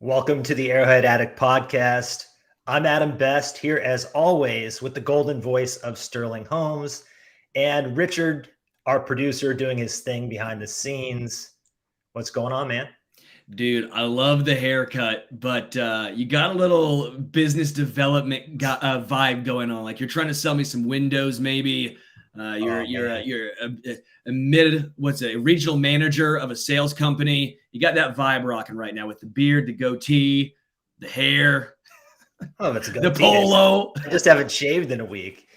Welcome to the Arrowhead Addict podcast. I'm Adam Best, here as always with the golden voice of Sterling Holmes and Richard, our producer, doing his thing behind the scenes. What's going on, man? Dude, I love the haircut, but you got a little business development vibe going on. Like you're trying to sell me some windows, maybe. You're Oh, you're a, man. you're a regional manager of a sales company. You got that vibe rocking right now with the beard, the goatee, the hair, Oh, that's a the goatee. polo. I just haven't shaved in a week.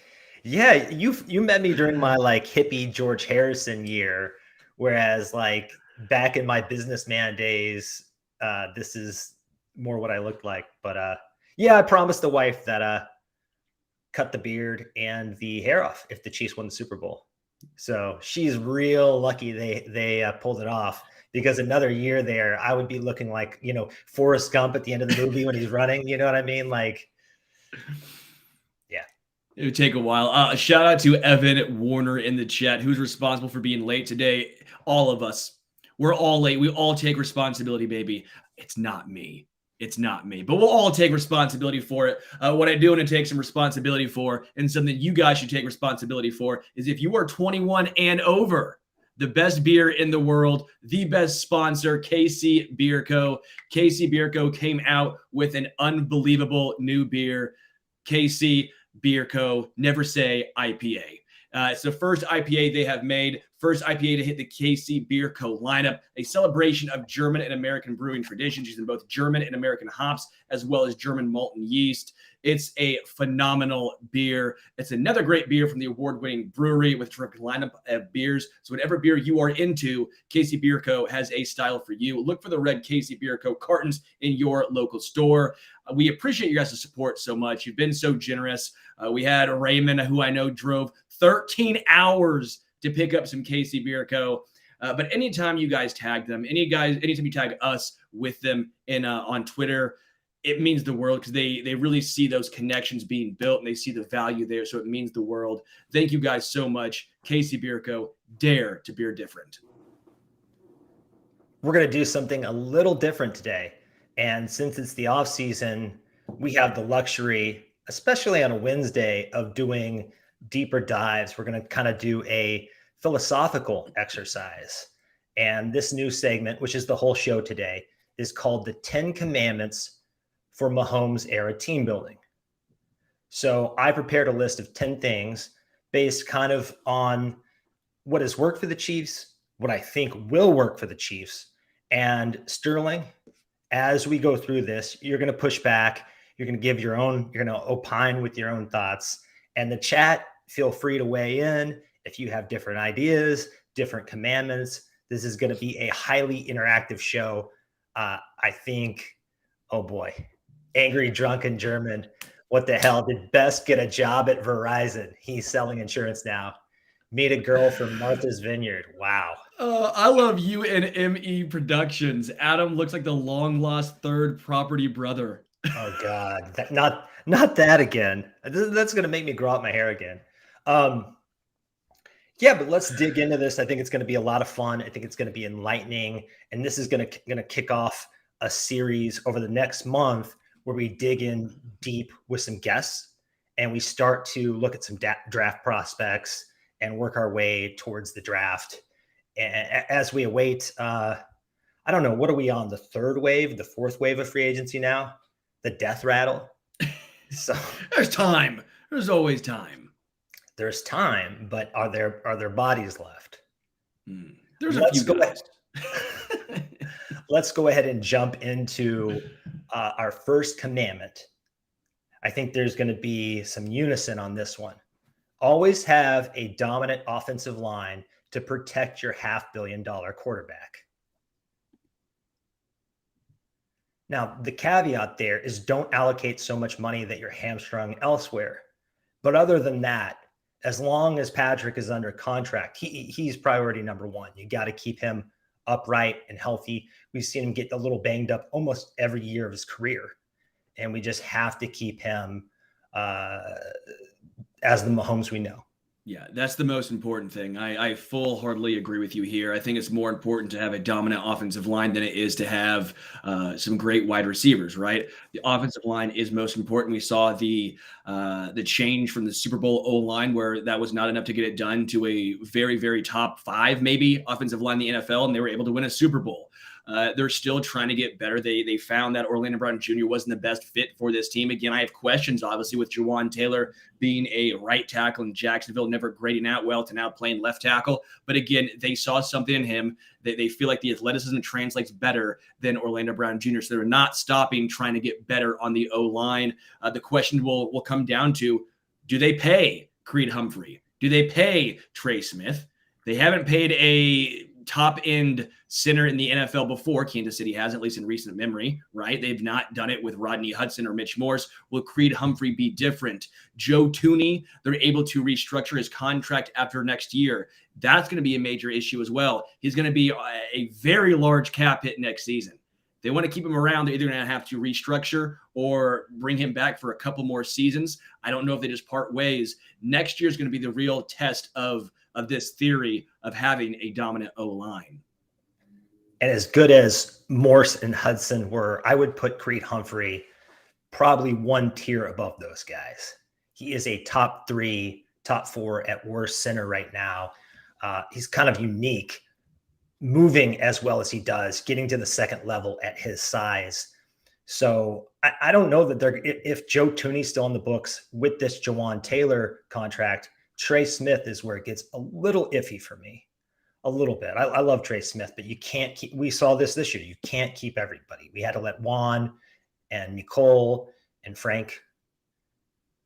Yeah, you met me during my like hippie George Harrison year, whereas like back in my businessman days, this is more what I looked like. But yeah, I promised the wife that cut the beard and the hair off if the Chiefs won the Super Bowl. So she's real lucky they pulled it off because another year there, I would be looking like Forrest Gump at the end of the movie when he's running. You know what I mean? Like, yeah. It would take a while. Shout out to Evan Warner in the chat, who's responsible for being late today. All of us, we're all late. We all take responsibility, baby. It's not me. It's not me, but we'll all take responsibility for it. What I do want to take some responsibility for, and something you guys should take responsibility for, is if you are 21 and over, the best beer in the world, the best sponsor, KC Beer Co. KC Beer Co. came out with an unbelievable new beer, KC Beer Co. Never Say IPA. It's the first IPA they have made, first IPA to hit the KC Beer Co. lineup, a celebration of German and American brewing traditions using both German and American hops, as well as German malt and yeast. It's a phenomenal beer. It's another great beer from the award-winning brewery with a terrific lineup of beers. So whatever beer you are into, KC Beer Co. has a style for you. Look for the red KC Beer Co. cartons in your local store. We appreciate you guys' support so much. You've been so generous. We had Raymond, who I know drove 13 hours to pick up some KC Beer Co. But anytime you guys tag them, anytime you tag us with them on Twitter, it means the world because they really see those connections being built and they see the value there. So it means the world. Thank you guys so much. KC Beer Co. Dare to beer different. We're going to do something a little different today. And since it's the off season, we have the luxury, especially on a Wednesday, of doing deeper dives. We're going to kind of do a philosophical exercise. And this new segment, which is the whole show today, is called the 10 Commandments for Mahomes-era team building. So I prepared a list of 10 things based kind of on what has worked for the Chiefs, what I think will work for the Chiefs. And Sterling, as we go through this, you're going to push back. You're going to give your own, you're going to opine with your own thoughts. And the chat, feel free to weigh in if you have different ideas, different commandments. This is going to be a highly interactive show. I think, oh boy, angry drunken German. What the hell? Did Best get a job at Verizon? He's selling insurance now. Meet a girl from Martha's Vineyard. Wow. I love UNME Productions. Adam looks like the long lost third property brother. Oh God, not that again. That's gonna make me grow out my hair again. Yeah, but let's dig into this. I think it's going to be a lot of fun. I think it's going to be enlightening, and this is going to kick off a series over the next month where we dig in deep with some guests and we start to look at some draft prospects and work our way towards the draft. And as we await, I don't know, what are we on, the third wave, the fourth wave of free agency now? The death rattle. So there's time. There's always time. There's time, but are there bodies left? There's a few guys. Let's go ahead and jump into our first commandment. I think there's going to be some unison on this one. Always have a dominant offensive line to protect your $500 million quarterback. Now, the caveat there is don't allocate so much money that you're hamstrung elsewhere. But other than that, as long as Patrick is under contract, he's priority number one. You got to keep him upright and healthy. We've seen him get a little banged up almost every year of his career. And we just have to keep him as the Mahomes we know. Yeah, that's the most important thing. I full-heartedly agree with you here. I think it's more important to have a dominant offensive line than it is to have some great wide receivers, right? The offensive line is most important. We saw the change from the Super Bowl O-line where that was not enough to get it done to a very, very top 5, maybe offensive line in the NFL, and they were able to win a Super Bowl. They're still trying to get better. They found that Orlando Brown Jr. wasn't the best fit for this team. Again, I have questions, obviously, with Jawan Taylor being a right tackle in Jacksonville, never grading out well to now playing left tackle. But again, they saw something in him. They feel like the athleticism translates better than Orlando Brown Jr. So they're not stopping trying to get better on the O-line. The question will come down to, do they pay Creed Humphrey? Do they pay Trey Smith? They haven't paid a top-end center in the NFL before. Kansas City has, at least in recent memory, right? They've not done it with Rodney Hudson or Mitch Morse. Will Creed Humphrey be different? Joe Tooney, they're able to restructure his contract after next year. That's going to be a major issue as well. He's going to be a very large cap hit next season. They want to keep him around. They're either going to have to restructure or bring him back for a couple more seasons. I don't know if they just part ways. Next year is going to be the real test of this theory of having a dominant O-line. And as good as Morse and Hudson were, I would put Creed Humphrey probably one tier above those guys. He is a top 3, top 4 at worst center right now. He's kind of unique, moving as well as he does, getting to the second level at his size. So I don't know that if Joe Tooney's still on the books with this Jawan Taylor contract, Trey Smith is where it gets a little iffy for me, a little bit. I love Trey Smith, but you can't keep, we saw this year. You can't keep everybody. We had to let Juan and Nicole and Frank,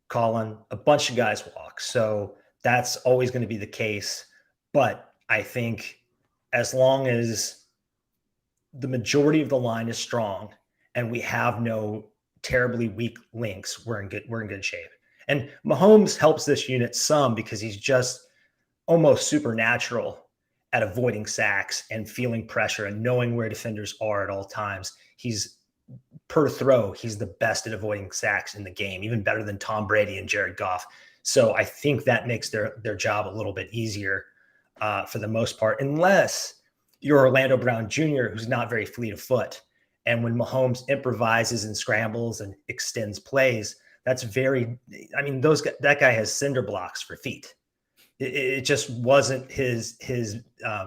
Colin, a bunch of guys walk. So that's always going to be the case. But I think as long as the majority of the line is strong and we have no terribly weak links, we're in good shape. And Mahomes helps this unit some because he's just almost supernatural at avoiding sacks and feeling pressure and knowing where defenders are at all times. He's per throw, he's the best at avoiding sacks in the game, even better than Tom Brady and Jared Goff. So I think that makes their job a little bit easier for the most part, unless you're Orlando Brown Jr., who's not very fleet of foot. And when Mahomes improvises and scrambles and extends plays, that's that guy has cinder blocks for feet. It just wasn't his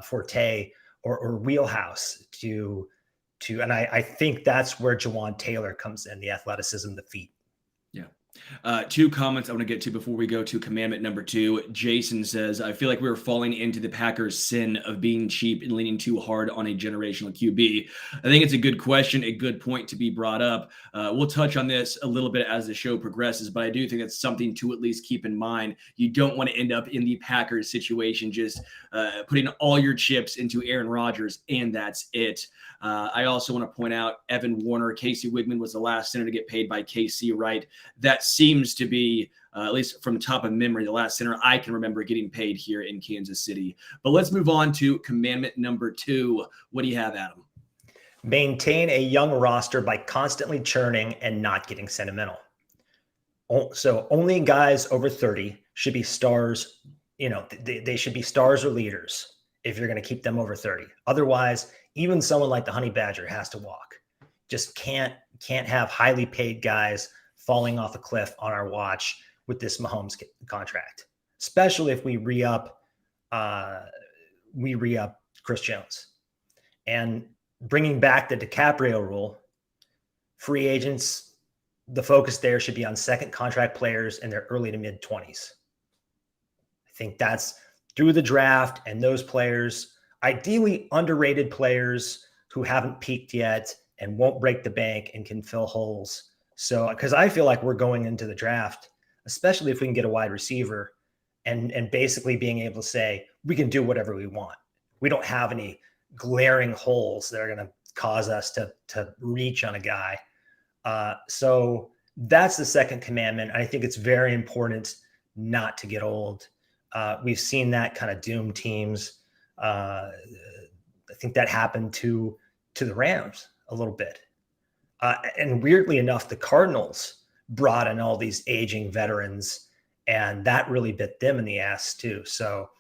forte or wheelhouse and I think that's where Jawan Taylor comes in, the athleticism, the feet. Yeah. 2 comments I want to get to before we go to commandment number 2. Jason says, I feel like we were falling into the Packers' sin of being cheap and leaning too hard on a generational QB. I think it's a good question, a good point to be brought up. We'll touch on this a little bit as the show progresses, but I do think that's something to at least keep in mind. You don't want to end up in the Packers situation, just putting all your chips into Aaron Rodgers, and that's it. I also want to point out Evan Warner. Casey Wigman was the last center to get paid by KC, right? That seems to be, at least from the top of memory, the last center I can remember getting paid here in Kansas City. But let's move on to commandment number 2. What do you have, Adam? Maintain a young roster by constantly churning and not getting sentimental. So only guys over 30 should be stars. They should be stars or leaders if you're going to keep them over 30. Otherwise, even someone like the Honey Badger has to walk. Just can't have highly paid guys falling off a cliff on our watch with this Mahomes contract, especially if we re-up Chris Jones. And bringing back the DiCaprio rule, free agents, the focus there should be on second contract players in their early to mid 20s. I think that's through the draft, and those players, ideally underrated players who haven't peaked yet and won't break the bank and can fill holes. So, because I feel like we're going into the draft, especially if we can get a wide receiver and basically being able to say, we can do whatever we want. We don't have any glaring holes that are going to cause us to reach on a guy. So that's the second commandment. I think it's very important not to get old. We've seen that kind of doom teams. I think that happened to the Rams a little bit. And weirdly enough, the Cardinals brought in all these aging veterans and that really bit them in the ass too. So,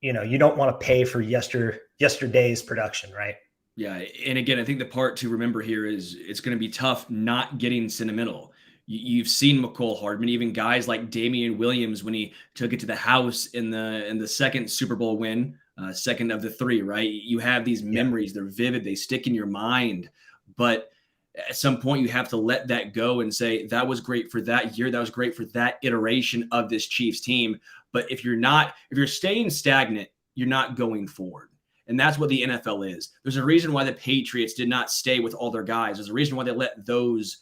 you don't want to pay for yesterday's production, right? Yeah. And again, I think the part to remember here is it's going to be tough not getting sentimental. You've seen McCole Hardman, even guys like Damian Williams when he took it to the house in the second Super Bowl win, second of the three, right? You have these memories, they're vivid, they stick in your mind. But at some point, you have to let that go and say, that was great for that year. That was great for that iteration of this Chiefs team. But if you're staying stagnant, you're not going forward. And that's what the NFL is. There's a reason why the Patriots did not stay with all their guys. There's a reason why they let those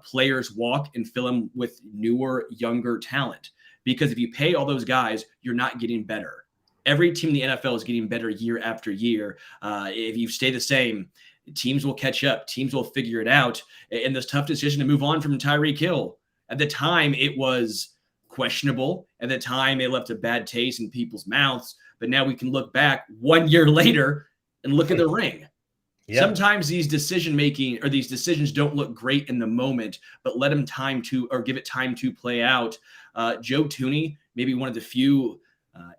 players walk and fill them with newer, younger talent. Because if you pay all those guys, you're not getting better. Every team in the NFL is getting better year after year. If you stay the same, teams will catch up. Teams will figure it out. And this tough decision to move on from Tyreek Hill. At the time, it was questionable. At the time, it left a bad taste in people's mouths. But now we can look back 1 year later and look at the ring. Yep. Sometimes these decisions don't look great in the moment, but let them give it time to play out. Joe Thuney, maybe one of the few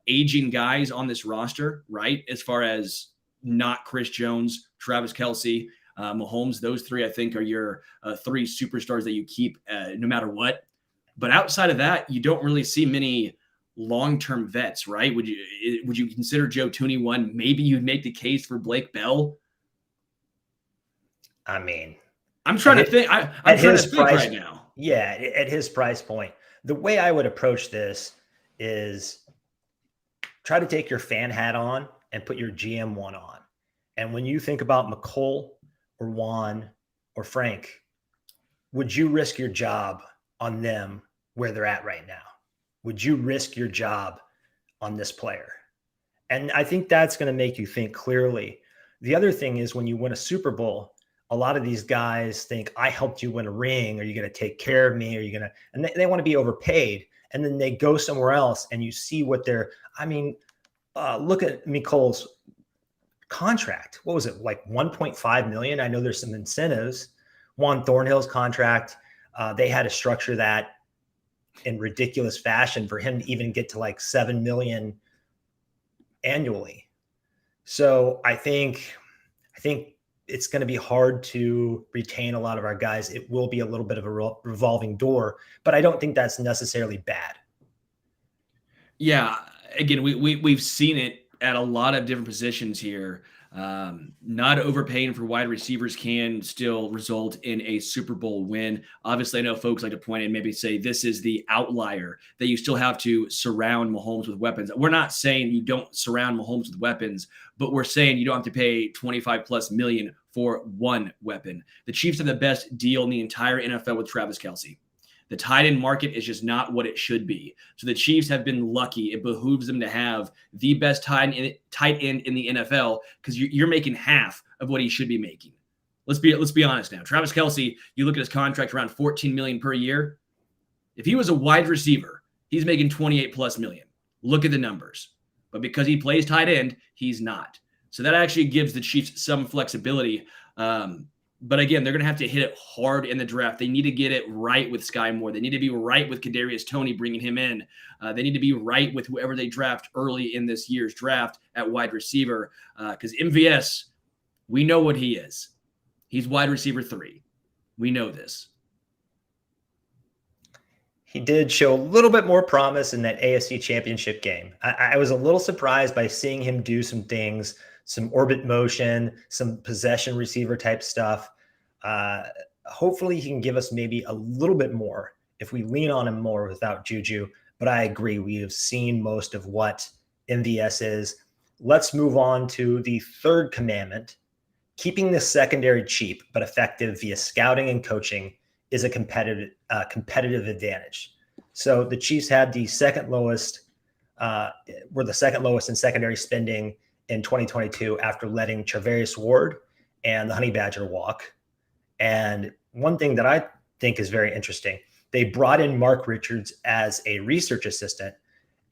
aging guys on this roster, right? As far as not Chris Jones, Travis Kelce, Mahomes, those three, I think, are your three superstars that you keep no matter what. But outside of that, you don't really see many long-term vets, right? Would you consider Joe Thuney one? Maybe you'd make the case for Blake Bell. I mean, I'm trying to think. I'm trying to think right now. Yeah, at his price point, the way I would approach this is try to take your fan hat on and put your GM one on. And when you think about McCole or Juan or Frank, would you risk your job on them where they're at right now? Would you risk your job on this player? And I think that's going to make you think clearly. The other thing is when you win a Super Bowl, a lot of these guys think, I helped you win a ring. Are you going to take care of me? Are you going to, and they want to be overpaid. And then they go somewhere else and you see what they're, look at Mecole's contract. What was it? Like 1.5 million. I know there's some incentives. Juan Thornhill's contract. They had to structure that in ridiculous fashion for him to even get to like 7 million annually. So I think it's going to be hard to retain a lot of our guys. It will be a little bit of a revolving door, but I don't think that's necessarily bad. Yeah. Again, we've seen it at a lot of different positions here. Not overpaying for wide receivers can still result in a Super Bowl win. Obviously, I know folks like to point and maybe say this is the outlier, that you still have to surround Mahomes with weapons. We're not saying you don't surround Mahomes with weapons, but we're saying you don't have to pay 25 plus million for one weapon. The Chiefs have the best deal in the entire NFL with Travis Kelce. The tight end market is just not what it should be. So the Chiefs have been lucky. It behooves them to have the best tight end in the NFL because you're making half of what he should be making. Let's be honest now. Travis Kelce, you look at his contract around $14 million per year. If he was a wide receiver, he's making 28 plus million. Look at the numbers. But because he plays tight end, he's not. So that actually gives the Chiefs some flexibility. But again, they're going to have to hit it hard in the draft. They need to get it right with Sky Moore. They need to be right with Kadarius Toney, bringing him in. They need to be right with whoever they draft early in this year's draft at wide receiver. Because MVS, we know what he is. He's wide receiver 3. We know this. He did show a little bit more promise in that AFC Championship game. I was a little surprised by seeing him do some things, some orbit motion, some possession receiver type stuff. Hopefully he can give us maybe a little bit more if we lean on him more without Juju. But I agree, we have seen most of what MVS is. Let's move on to the third commandment. Keeping the secondary cheap but effective via scouting and coaching is a competitive advantage. So the Chiefs had the second lowest, were the second lowest in secondary spending in 2022 after letting Charvarius Ward and the Honey Badger walk. And one thing that I think is very interesting, they brought in Mark Richards as a research assistant.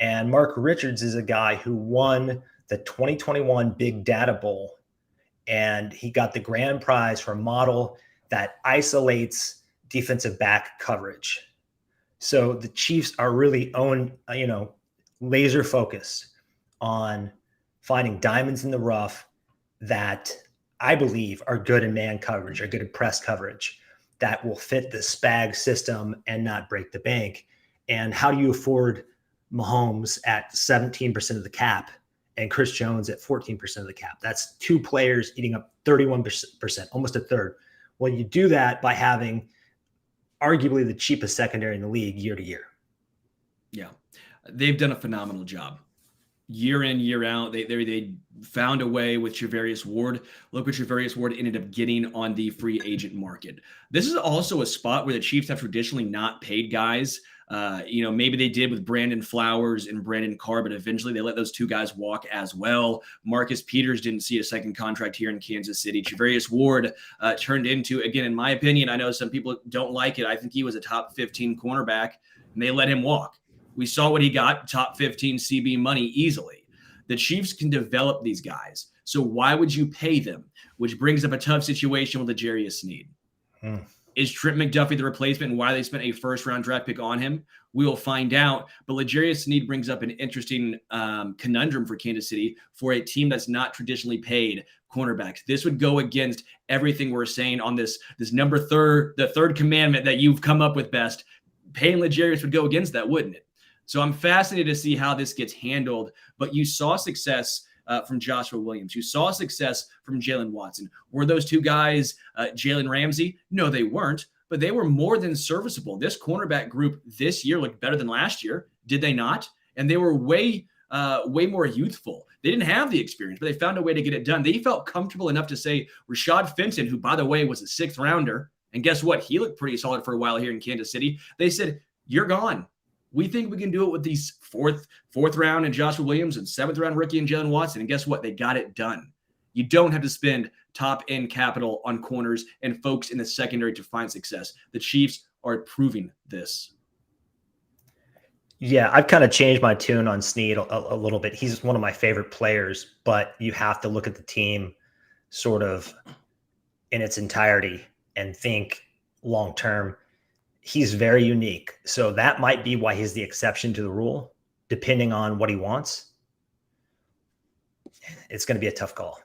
And Mark Richards is a guy who won the 2021 Big Data Bowl. And he got the grand prize for a model that isolates defensive back coverage. So the Chiefs are really laser focused on finding diamonds in the rough that I believe are good in man coverage, are good in press coverage, that will fit the SPAG system and not break the bank. And how do you afford Mahomes at 17% of the cap and Chris Jones at 14% of the cap? That's two players eating up 31%, almost a third. Well, you do that by having arguably the cheapest secondary in the league year to year. Yeah, they've done a phenomenal job. Year in, year out, they found a way with Charvarius Ward. Look what Charvarius Ward ended up getting on the free agent market. This is also a spot where the Chiefs have traditionally not paid guys. Maybe they did with Brandon Flowers and Brandon Carr, but eventually they let those two guys walk as well. Marcus Peters didn't see a second contract here in Kansas City. Charvarius Ward turned into, again, in my opinion, I know some people don't like it, I think he was a top 15 cornerback, and they let him walk. We saw what he got, top 15 CB money easily. The Chiefs can develop these guys. So why would you pay them? Which brings up a tough situation with L'Jarius Sneed. Is Trent McDuffie the replacement and why they spent a first-round draft pick on him? We will find out. But L'Jarius Sneed brings up an interesting conundrum for Kansas City for a team that's not traditionally paid cornerbacks. This would go against everything we're saying on this the third commandment that you've come up with, Best. Paying L'Jarius would go against that, wouldn't it? So I'm fascinated to see how this gets handled. But you saw success from Joshua Williams. You saw success from Jalen Watson. Were those two guys Jalen Ramsey? No, they weren't. But they were more than serviceable. This cornerback group this year looked better than last year. Did they not? And they were way more youthful. They didn't have the experience, but they found a way to get it done. They felt comfortable enough to say Rashad Fenton, who, by the way, was a 6th rounder, and guess what? He looked pretty solid for a while here in Kansas City. They said, you're gone. We think we can do it with these fourth round and Joshua Williams and 7th round rookie and Jalen Watson. And guess what? They got it done. You don't have to spend top end capital on corners and folks in the secondary to find success. The Chiefs are proving this. Yeah, I've kind of changed my tune on Sneed a little bit. He's one of my favorite players, but you have to look at the team sort of in its entirety and think long term. He's very unique. So that might be why he's the exception to the rule, depending on what he wants. It's going to be a tough call.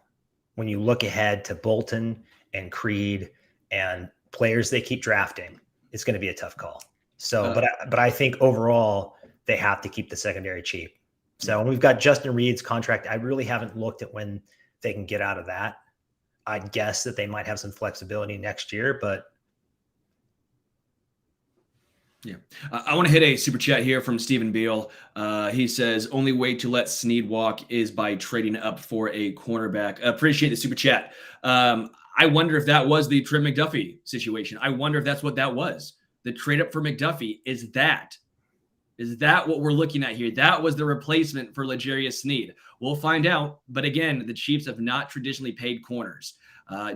When you look ahead to Bolton and Creed and players they keep drafting, it's going to be a tough call. So, but I think overall they have to keep the secondary cheap. So we've got Justin Reed's contract. I really haven't looked at when they can get out of that. I'd guess that they might have some flexibility next year, but yeah. I want to hit a super chat here from Stephen Beal. He says, only way to let Sneed walk is by trading up for a cornerback. Appreciate the super chat. I wonder if that was the Trent McDuffie situation. I wonder if that's what that was. The trade up for McDuffie. Is that what we're looking at here? That was the replacement for L'Jarius Sneed. We'll find out. But again, the Chiefs have not traditionally paid corners.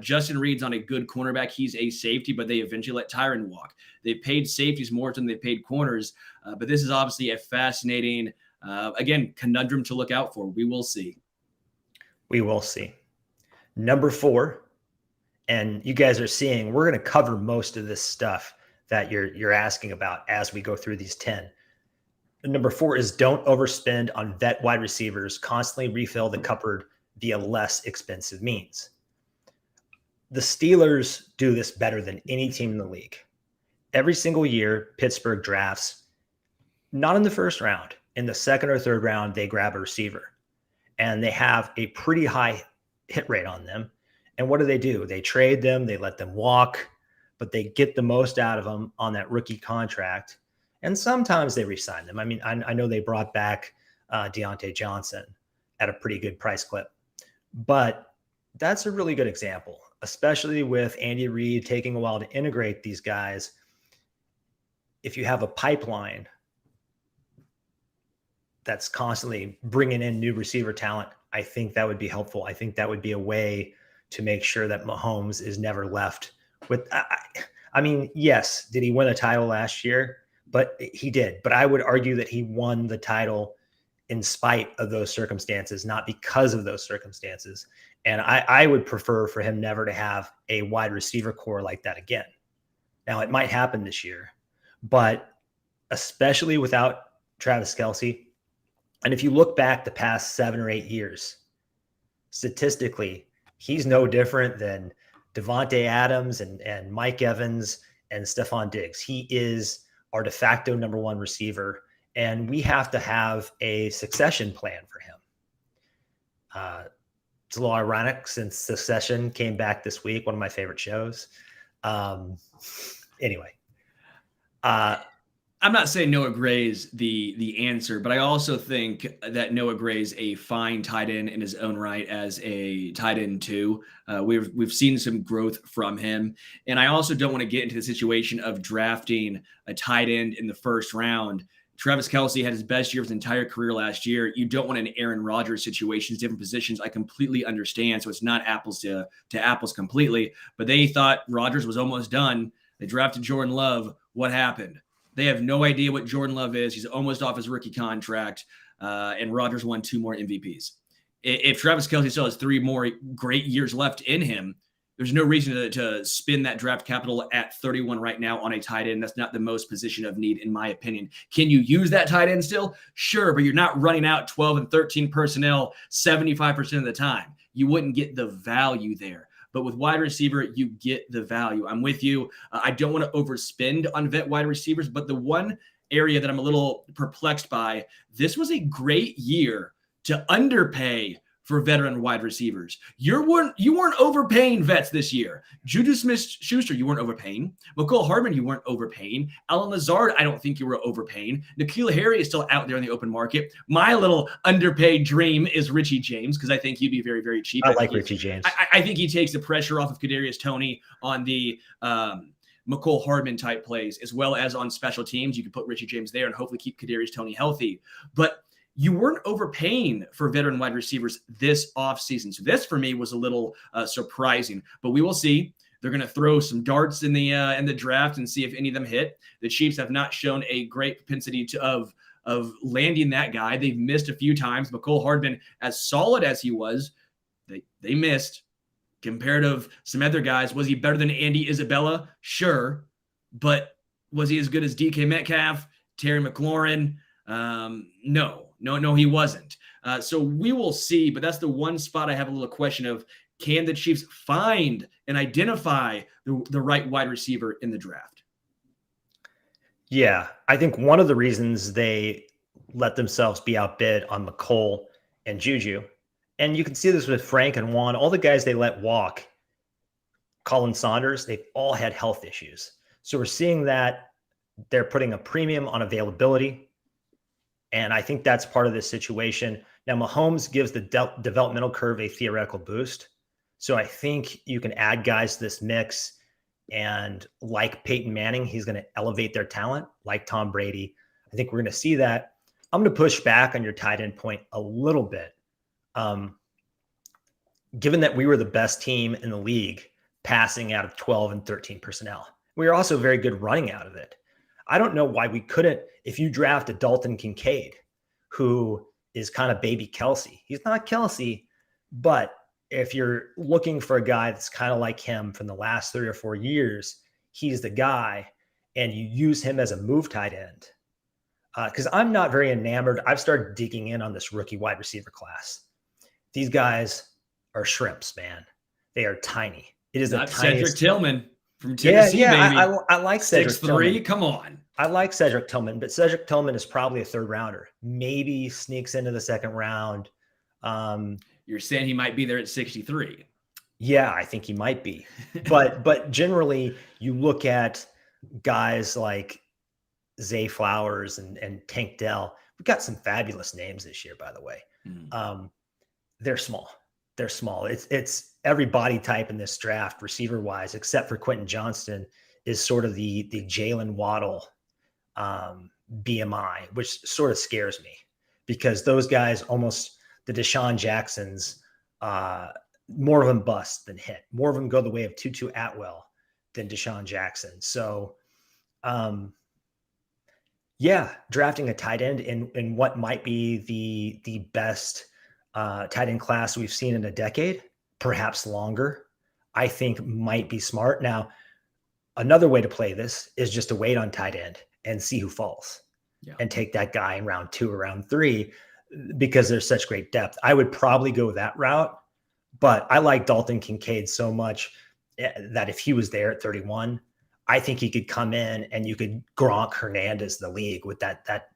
Justin Reed's on a good cornerback. He's a safety, but they eventually let Tyron walk. They paid safeties more than they paid corners. But this is obviously a fascinating, again, conundrum to look out for. We will see. We will see. Number 4, and you guys are seeing, we're going to cover most of this stuff that you're asking about as we go through these 10. Number 4 is don't overspend on vet wide receivers. Constantly refill the cupboard via less expensive means. The Steelers do this better than any team in the league. Every single year, Pittsburgh drafts, not in the first round, in the 2nd or 3rd round, they grab a receiver. And they have a pretty high hit rate on them. And what do? They trade them, they let them walk, but they get the most out of them on that rookie contract. And sometimes they re-sign them. I mean, I know they brought back Deontay Johnson at a pretty good price clip. But that's a really good example, especially with Andy Reid taking a while to integrate these guys. If you have a pipeline that's constantly bringing in new receiver talent, I think that would be helpful. I think that would be a way to make sure that Mahomes is never left with. I mean, yes, did he win a title last year? But he did. But I would argue that he won the title in spite of those circumstances, not because of those circumstances. And I would prefer for him never to have a wide receiver core like that again. Now, it might happen this year, but especially without Travis Kelce. And if you look back the past 7 or 8 years, statistically, he's no different than Devontae Adams and Mike Evans and Stephon Diggs. He is our de facto number one receiver, and we have to have a succession plan for him. It's a little ironic since Succession came back this week, one of my favorite shows. Anyway. I'm not saying Noah Gray's the answer, but I also think that Noah Gray's a fine tight end in his own right as a tight end too. We've seen some growth from him, and I also don't want to get into the situation of drafting a tight end in the first round. Travis Kelce had his best year of his entire career last year. You don't want an Aaron Rodgers situation, different positions. I completely understand. So it's not apples to apples completely, but they thought Rodgers was almost done. They drafted Jordan Love. What happened? They have no idea what Jordan Love is. He's almost off his rookie contract, and Rodgers won 2 more MVPs. If Travis Kelce still has 3 more great years left in him, there's no reason to spend that draft capital at 31 right now on a tight end. That's not the most position of need, in my opinion. Can you use that tight end still? Sure, but you're not running out 12 and 13 personnel 75% of the time. You wouldn't get the value there. But with wide receiver, you get the value. I'm with you. I don't want to overspend on vet wide receivers, but the one area that I'm a little perplexed by, this was a great year to underpay for veteran wide receivers. You weren't overpaying vets this year. Juju Smith-Schuster, you weren't overpaying. Mecole Hardman, you weren't overpaying. Alan Lazard, I don't think you were overpaying. N'Keal Harry is still out there in the open market. My little underpaid dream is Richie James, because I think he'd be very, very cheap. I like Richie James. I think he takes the pressure off of Kadarius Toney on the Mecole Hardman type plays, as well as on special teams. You could put Richie James there and hopefully keep Kadarius Toney healthy. But you weren't overpaying for veteran wide receivers this offseason. So this, for me, was a little surprising. But we will see. They're going to throw some darts in the draft and see if any of them hit. The Chiefs have not shown a great propensity of landing that guy. They've missed a few times. Mecole Hardman, as solid as he was, they missed. Compared to some other guys, was he better than Andy Isabella? Sure. But was he as good as DK Metcalf, Terry McLaurin? No, he wasn't. So we will see, but that's the one spot I have a little question of, can the Chiefs find and identify the right wide receiver in the draft? Yeah, I think one of the reasons they let themselves be outbid on Mecole and Juju, and you can see this with Frank and Juan, all the guys they let walk, Colin Saunders, they've all had health issues. So we're seeing that they're putting a premium on availability. And I think that's part of this situation. Now, Mahomes gives the developmental curve a theoretical boost. So I think you can add guys to this mix. And like Peyton Manning, he's going to elevate their talent, like Tom Brady. I think we're going to see that. I'm going to push back on your tight end point a little bit. Given that we were the best team in the league passing out of 12 and 13 personnel, we were also very good running out of it. I don't know why we couldn't, if you draft a Dalton Kincaid, who is kind of baby Kelce. He's not Kelce, but if you're looking for a guy that's kind of like him from the last 3 or 4 years, he's the guy, and you use him as a move tight end. Because I'm not very enamored. I've started digging in on this rookie wide receiver class. These guys are shrimps, man. They are tiny. It is not the tiniest. Cedric Tillman from Tennessee, baby. I like Cedric 6'3", Tillman. come on. I like Cedric Tillman, but Cedric Tillman is probably a 3rd rounder. Maybe sneaks into the 2nd round. You're saying he might be there at 63. Yeah, I think he might be. But generally, you look at guys like Zay Flowers and Tank Dell. We've got some fabulous names this year, by the way. They're small. They're small. It's every body type in this draft, receiver-wise, except for Quentin Johnston, is sort of the Jalen Waddle BMI, which sort of scares me because those guys, almost the Deshaun Jacksons, more of them bust than hit. More of them go the way of Tutu Atwell than Deshaun Jackson. So, drafting a tight end in what might be the best tight end class we've seen in a decade, perhaps longer, I think might be smart. Now, another way to play this is just to wait on tight end and see who falls Yeah. and take that guy in round 2 or round 3 because there's such great depth. I would probably go that route, but I like Dalton Kincaid so much that if he was there at 31, I think he could come in and you could Gronk Hernandez the league with that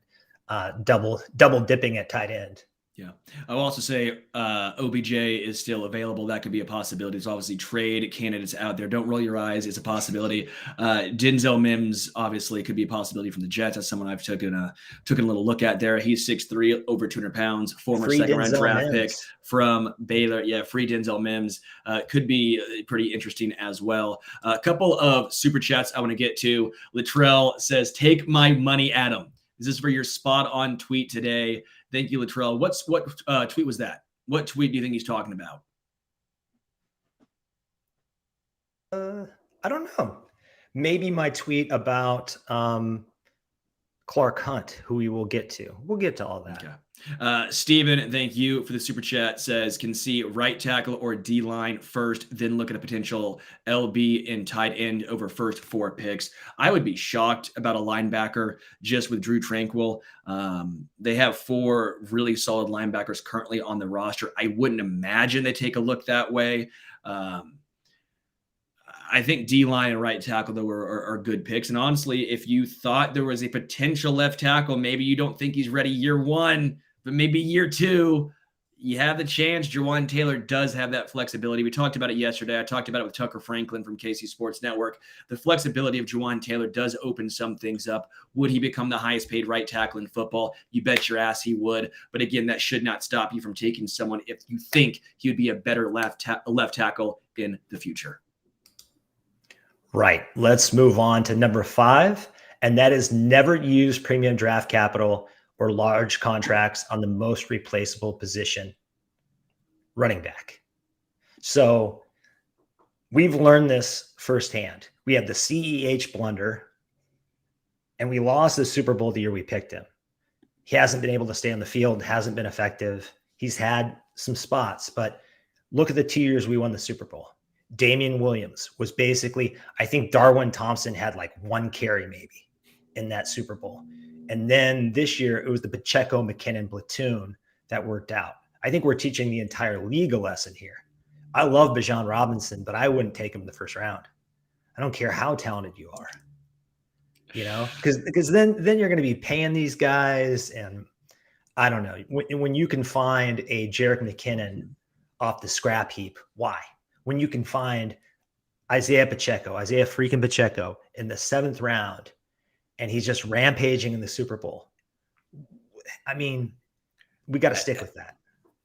double dipping at tight end. Yeah. I'll also say OBJ is still available. That could be a possibility. There's obviously trade candidates out there. Don't roll your eyes. It's a possibility. Denzel Mims obviously could be a possibility from the Jets. That's someone I've taken a little look at there. He's 6'3", over 200 pounds, former second-round draft pick from Baylor. Yeah, free Denzel Mims. Could be pretty interesting as well. A couple of super chats I want to get to. Latrell says, "Take my money, Adam." Is this for your spot on tweet today? Thank you, Latrell. What tweet was that? What tweet do you think he's talking about? I don't know. Maybe my tweet about Clark Hunt, who we will get to. We'll get to all that. Okay. Steven, thank you for the super chat, says, "Can see right tackle or D-line first, then look at a potential LB and tight end over first 4 picks." I would be shocked about a linebacker just with Drew Tranquill. They have 4 really solid linebackers currently on the roster. I wouldn't imagine they take a look that way. I think D-line and right tackle, though, are good picks. And honestly, if you thought there was a potential left tackle, maybe you don't think he's ready year 1, but maybe year 2, you have the chance. Jawaan Taylor does have that flexibility. We talked about it yesterday. I talked about it with Tucker Franklin from KC Sports Network. The flexibility of Jawaan Taylor does open some things up. Would he become the highest paid right tackle in football? You bet your ass he would. But again, that should not stop you from taking someone if you think he would be a better left tackle in the future. Right. Let's move on to number 5, and that is never use premium draft capital or large contracts on the most replaceable position, running back. So we've learned this firsthand. We had the CEH blunder, and we lost the Super Bowl the year we picked him. He hasn't been able to stay on the field, hasn't been effective. He's had some spots, but look at the 2 years we won the Super Bowl. Damian Williams was basically, I think Darwin Thompson had like 1 carry maybe in that Super Bowl. And then this year it was the Pacheco McKinnon platoon that worked out. I think we're teaching the entire league a lesson here. I love Bijan Robinson, but I wouldn't take him in the first round. I don't care how talented you are, because then you're going to be paying these guys. And I don't know, when you can find a Jerick McKinnon off the scrap heap, why? When you can find Isaiah freaking Pacheco in the 7th round, and he's just rampaging in the Super Bowl. I mean, we got to stick with that.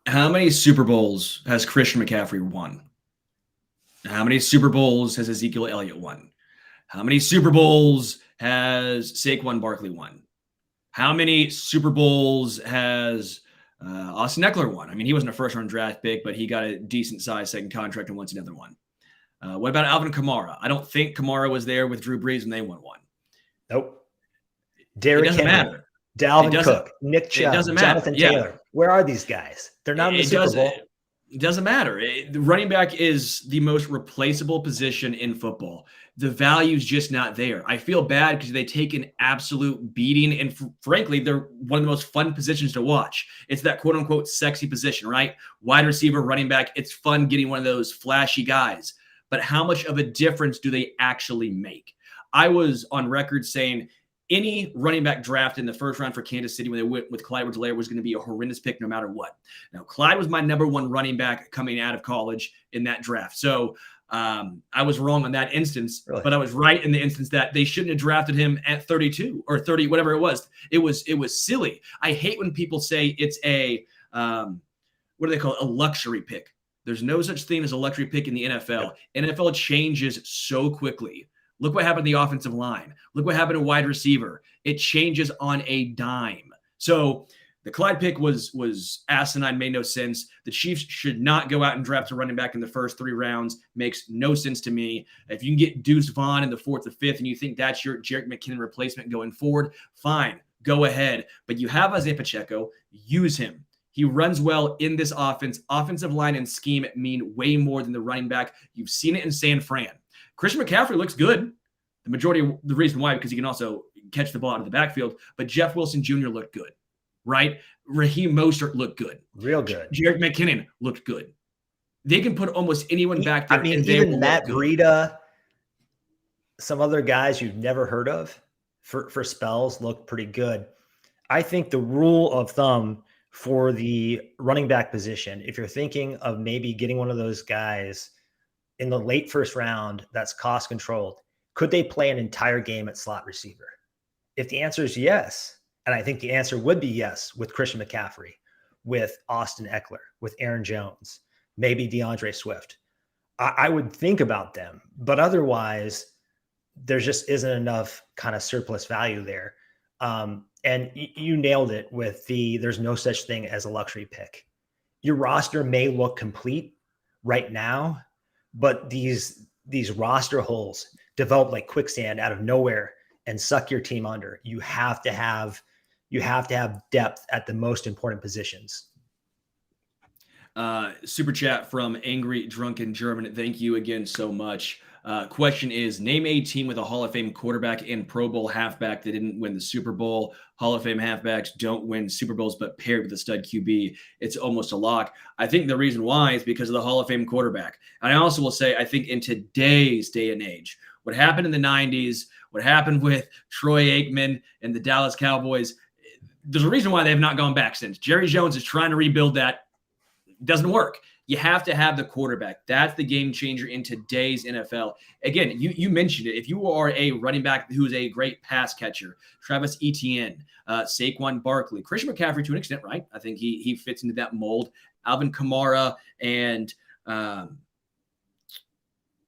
How many Super Bowls has Christian McCaffrey won? How many Super Bowls has Ezekiel Elliott won? How many Super Bowls has Saquon Barkley won? How many Super Bowls has Austin Eckler won? I mean, he wasn't a first-round draft pick, but he got a decent-sized second contract and wants another one. What about Alvin Kamara? I don't think Kamara was there with Drew Brees when they won one. Nope. Derrick Henry, matter. Dalvin Cook, Nick Chubb, Jonathan Taylor. Yeah. Where are these guys? They're not in the Super Bowl. It doesn't matter. The running back is the most replaceable position in football. The value is just not there. I feel bad because they take an absolute beating, and frankly, they're one of the most fun positions to watch. It's that quote-unquote sexy position, right? Wide receiver, running back. It's fun getting one of those flashy guys. But how much of a difference do they actually make? I was on record saying any running back draft in the first round for Kansas City when they went with Clyde Edwards-Helaire was going to be a horrendous pick no matter what. Now, Clyde was my number 1 running back coming out of college in that draft. So I was wrong on that instance, really? But I was right in the instance that they shouldn't have drafted him at 32 or 30, whatever it was. It was silly. I hate when people say it's a, what do they call it? A luxury pick. There's no such thing as a luxury pick in the NFL. Yeah. NFL changes so quickly. Look what happened to the offensive line. Look what happened to wide receiver. It changes on a dime. So the Clyde pick was asinine, made no sense. The Chiefs should not go out and draft a running back in the first 3 rounds. Makes no sense to me. If you can get Deuce Vaughn in the 4th or 5th and you think that's your Jerick McKinnon replacement going forward, fine, go ahead. But you have Isaiah Pacheco. Use him. He runs well in this offense. Offensive line and scheme mean way more than the running back. You've seen it in San Fran. Christian McCaffrey looks good. The majority of the reason why, because he can also catch the ball out of the backfield. But Jeff Wilson Jr. looked good, right? Raheem Mostert looked good. Real good. Jerick McKinnon looked good. They can put almost anyone back there. I mean, and they even will Matt look good. Breida, some other guys you've never heard of for spells look pretty good. I think the rule of thumb for the running back position, if you're thinking of maybe getting one of those guys in the late first round that's cost controlled, could they play an entire game at slot receiver? If the answer is yes, and I think the answer would be yes with Christian McCaffrey, with Austin Eckler, with Aaron Jones, maybe DeAndre Swift, I would think about them. But otherwise, there just isn't enough kind of surplus value there. And you nailed it with there's no such thing as a luxury pick. Your roster may look complete right now, but these roster holes develop like quicksand out of nowhere and suck your team under. You have to have depth at the most important positions. Super chat from Angry Drunken German. Thank you again so much. Question is, name a team with a Hall of Fame quarterback and Pro Bowl halfback that didn't win the Super Bowl. Hall of Fame halfbacks don't win Super Bowls, but paired with a stud QB, it's almost a lock. I think the reason why is because of the Hall of Fame quarterback. And I also will say, I think in today's day and age, what happened in the 90s, what happened with Troy Aikman and the Dallas Cowboys, there's a reason why they have not gone back since. Jerry Jones is trying to rebuild that. It doesn't work. You have to have the quarterback. That's the game changer in today's NFL. Again, you mentioned it. If you are a running back who's a great pass catcher, Travis Etienne, Saquon Barkley, Christian McCaffrey to an extent, right? I think he fits into that mold. Alvin Kamara and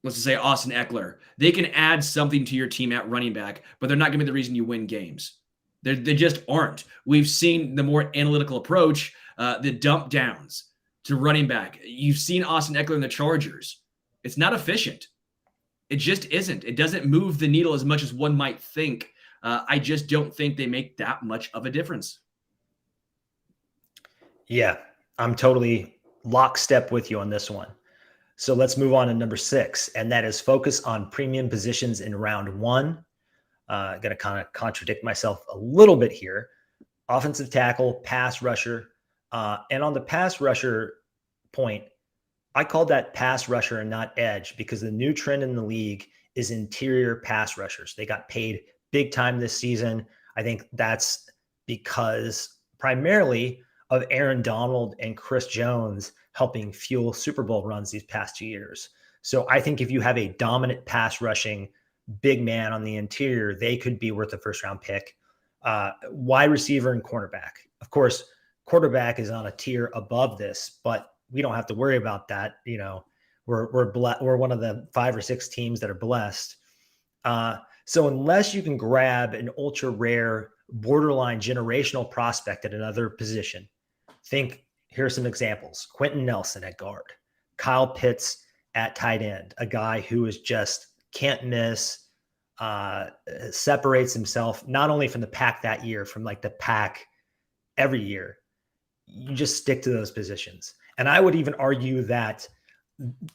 let's just say Austin Eckler. They can add something to your team at running back, but they're not going to be the reason you win games. They just aren't. We've seen the more analytical approach, the dump downs to running back. You've seen Austin Eckler in the Chargers. It's not efficient. It just isn't. It doesn't move the needle as much as one might think. I just don't think they make that much of a difference. Yeah, I'm totally lockstep with you on this one. So let's move on to number 6, and that is focus on premium positions in round 1. Going to kind of contradict myself a little bit here. Offensive tackle, pass rusher. And on the pass rusher point, I call that pass rusher and not edge because the new trend in the league is interior pass rushers. They got paid big time this season. I think that's because primarily of Aaron Donald and Chris Jones helping fuel Super Bowl runs these past 2 years. So I think if you have a dominant pass rushing big man on the interior, they could be worth a first round pick. Wide receiver and cornerback. Of course, quarterback is on a tier above this, but we don't have to worry about that. You know, we're one of the 5 or 6 teams that are blessed. So unless you can grab an ultra rare, borderline generational prospect at another position, here's some examples: Quentin Nelson at guard, Kyle Pitts at tight end, a guy who is just can't miss, separates himself not only from the pack that year, from like the pack every year. You just stick to those positions. And I would even argue that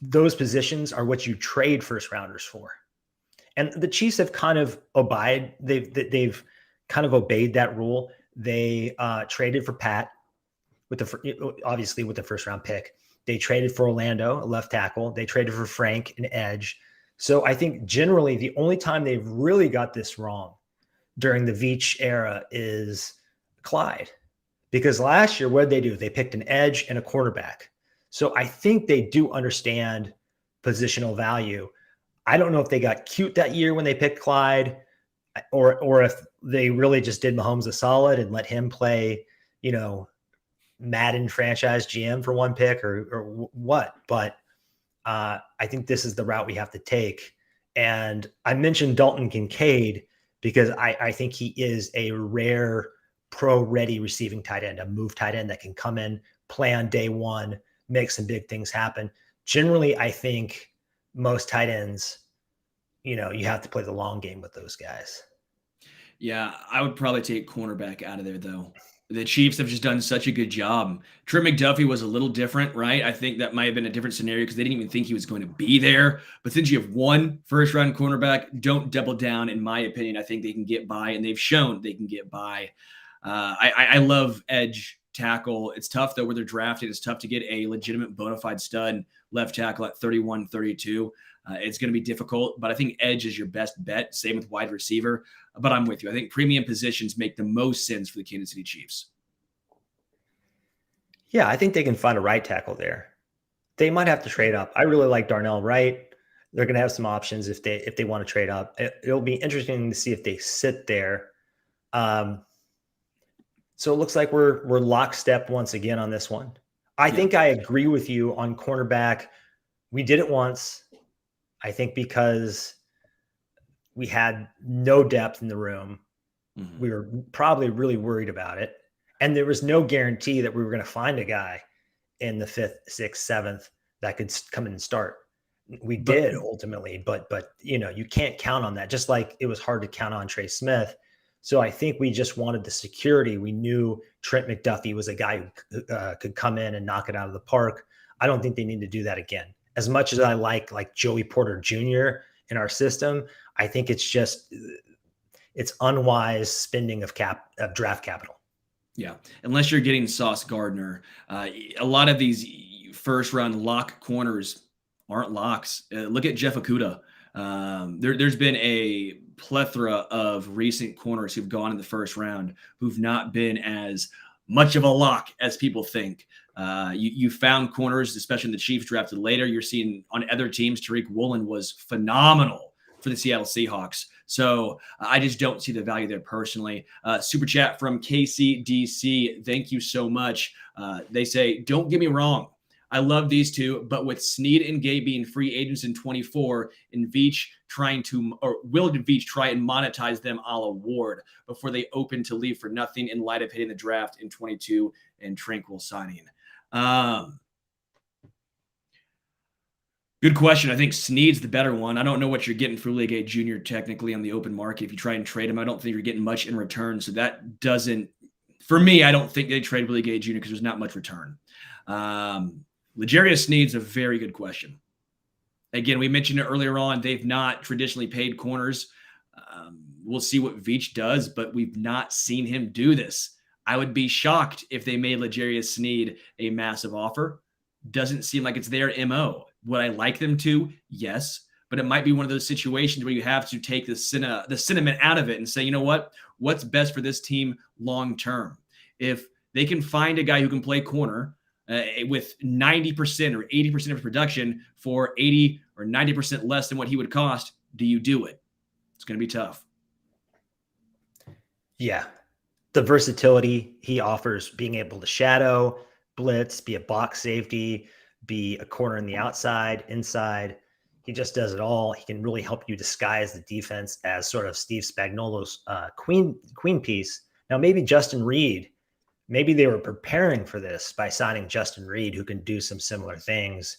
those positions are what you trade first rounders for. And the Chiefs have kind of they've kind of obeyed that rule. They traded for Pat obviously with the first round pick. They traded for Orlando, a left tackle. They traded for Frank, an edge. So I think generally the only time they've really got this wrong during the Veach era is Clyde. Because last year, what did they do? They picked an edge and a quarterback. So I think they do understand positional value. I don't know if they got cute that year when they picked Clyde, or if they really just did Mahomes a solid and let him play, Madden franchise GM for one pick or what. But I think this is the route we have to take. And I mentioned Dalton Kincaid because I think he is a rare pro-ready receiving tight end, a move tight end that can come in, play on day one, make some big things happen. Generally, I think most tight ends, you have to play the long game with those guys. Yeah, I would probably take cornerback out of there, though. The Chiefs have just done such a good job. Trent McDuffie was a little different, right? I think that might have been a different scenario because they didn't even think he was going to be there. But since you have one first-round cornerback, don't double down. In my opinion, I think they can get by, and they've shown they can get by. I love edge tackle. It's tough, though, where they're drafted. It's tough to get a legitimate bona fide stud left tackle at 31, 32. It's going to be difficult, but I think edge is your best bet. Same with wide receiver. But I'm with you. I think premium positions make the most sense for the Kansas City Chiefs. Yeah, I think they can find a right tackle there. They might have to trade up. I really like Darnell Wright. They're going to have some options if they want to trade up. It'll be interesting to see if they sit there. So it looks like we're lockstep once again on this one. I think I agree with you on cornerback. We did it once. I think because we had no depth in the room, we were probably really worried about it. And there was no guarantee that we were going to find a guy in the 5th, 6th, 7th that could come in and start. We did ultimately, but you can't count on that. Just like it was hard to count on Trey Smith. So I think we just wanted the security. We knew Trent McDuffie was a guy who could come in and knock it out of the park. I don't think they need to do that again. As much as I like Joey Porter Jr. in our system, I think it's unwise spending of draft capital. Yeah, unless you're getting Sauce Gardner. A lot of these first-round lock corners aren't locks. Look at Jeff Okudah. There's been a plethora of recent corners who've gone in the first round who've not been as much of a lock as people think. You found corners, especially in the Chiefs drafted later. You're seeing on other teams, Tariq Woolen was phenomenal for the Seattle Seahawks. So I just don't see the value there personally. Super chat from KCDC. Thank you so much. They say, don't get me wrong. I love these two, but with Snead and Gay being free agents in 24 and Veach will Veach try and monetize them a la Ward before they open to leave for nothing in light of hitting the draft in 22 and Tranquil signing? Good question. I think Snead's the better one. I don't know what you're getting for Gay Jr. technically on the open market. If you try and trade him, I don't think you're getting much in return. So that doesn't, for me, I don't think they trade Gay Jr. because there's not much return. L'Jarius Snead's a very good question. Again, we mentioned it earlier on. They've not traditionally paid corners. We'll see what Veach does, but we've not seen him do this. I would be shocked if they made L'Jarius Snead a massive offer. Doesn't seem like it's their MO. Would I like them to? Yes. But it might be one of those situations where you have to take the sentiment out of it and say, you know what? What's best for this team long term? If they can find a guy who can play corner with 90% or 80% of production for 80 or 90% less than what he would cost, do you do it? It's going to be tough. Yeah. The versatility he offers, being able to shadow, blitz, be a box safety, be a corner in the outside, inside. He just does it all. He can really help you disguise the defense as sort of Steve Spagnuolo's queen piece. Now, maybe Justin Reed, maybe they were preparing for this by signing Justin Reed, who can do some similar things.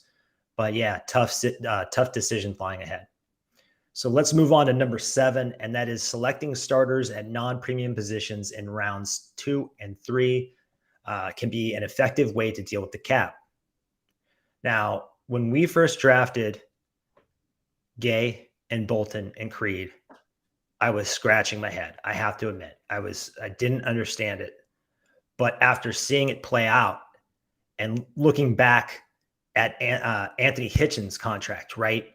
But yeah, tough decision lying ahead. So let's move on to number 7, and that is selecting starters at non-premium positions in rounds 2 and 3 can be an effective way to deal with the cap. Now, when we first drafted Gay and Bolton and Creed, I was scratching my head. I have to admit, I didn't understand it. But after seeing it play out and looking back at Anthony Hitchens' contract, right?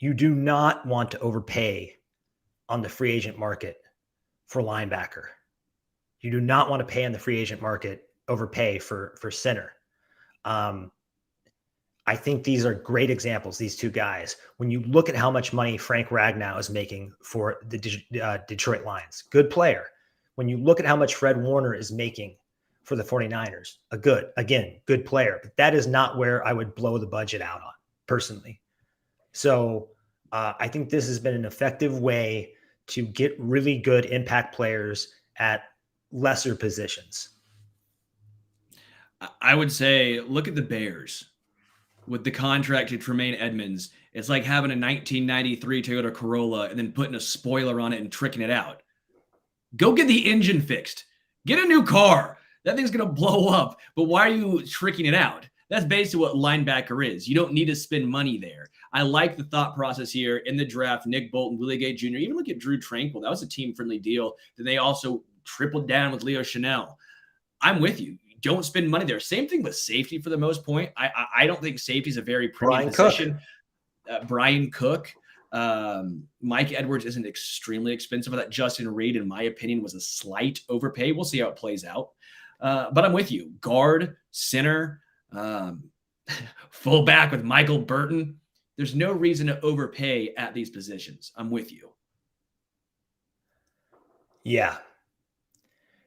You do not want to overpay on the free agent market for linebacker. You do not want to pay on the free agent market, overpay for center. I think these are great examples, these two guys. When you look at how much money Frank Ragnow is making for the Detroit Lions, good player. When you look at how much Fred Warner is making for the 49ers, good player. But that is not where I would blow the budget out on, personally. So I think this has been an effective way to get really good impact players at lesser positions. I would say, look at the Bears with the contract to Tremaine Edmonds. It's like having a 1993 Toyota Corolla and then putting a spoiler on it and tricking it out. Go get the engine fixed. Get a new car. That thing's going to blow up. But why are you tricking it out? That's basically what linebacker is. You don't need to spend money there. I like the thought process here in the draft. Nick Bolton, Willie Gay Jr., even look at Drew Tranquil. That was a team-friendly deal. Then they also tripled down with Leo Chanel. I'm with you. Don't spend money there. Same thing with safety for the most point. I don't think safety is a very premium position. Brian Cook. Mike Edwards isn't extremely expensive. That Justin Reed, in my opinion, was a slight overpay. We'll see how it plays out. But I'm with you. Guard, center, fullback with Michael Burton. There's no reason to overpay at these positions. I'm with you. Yeah.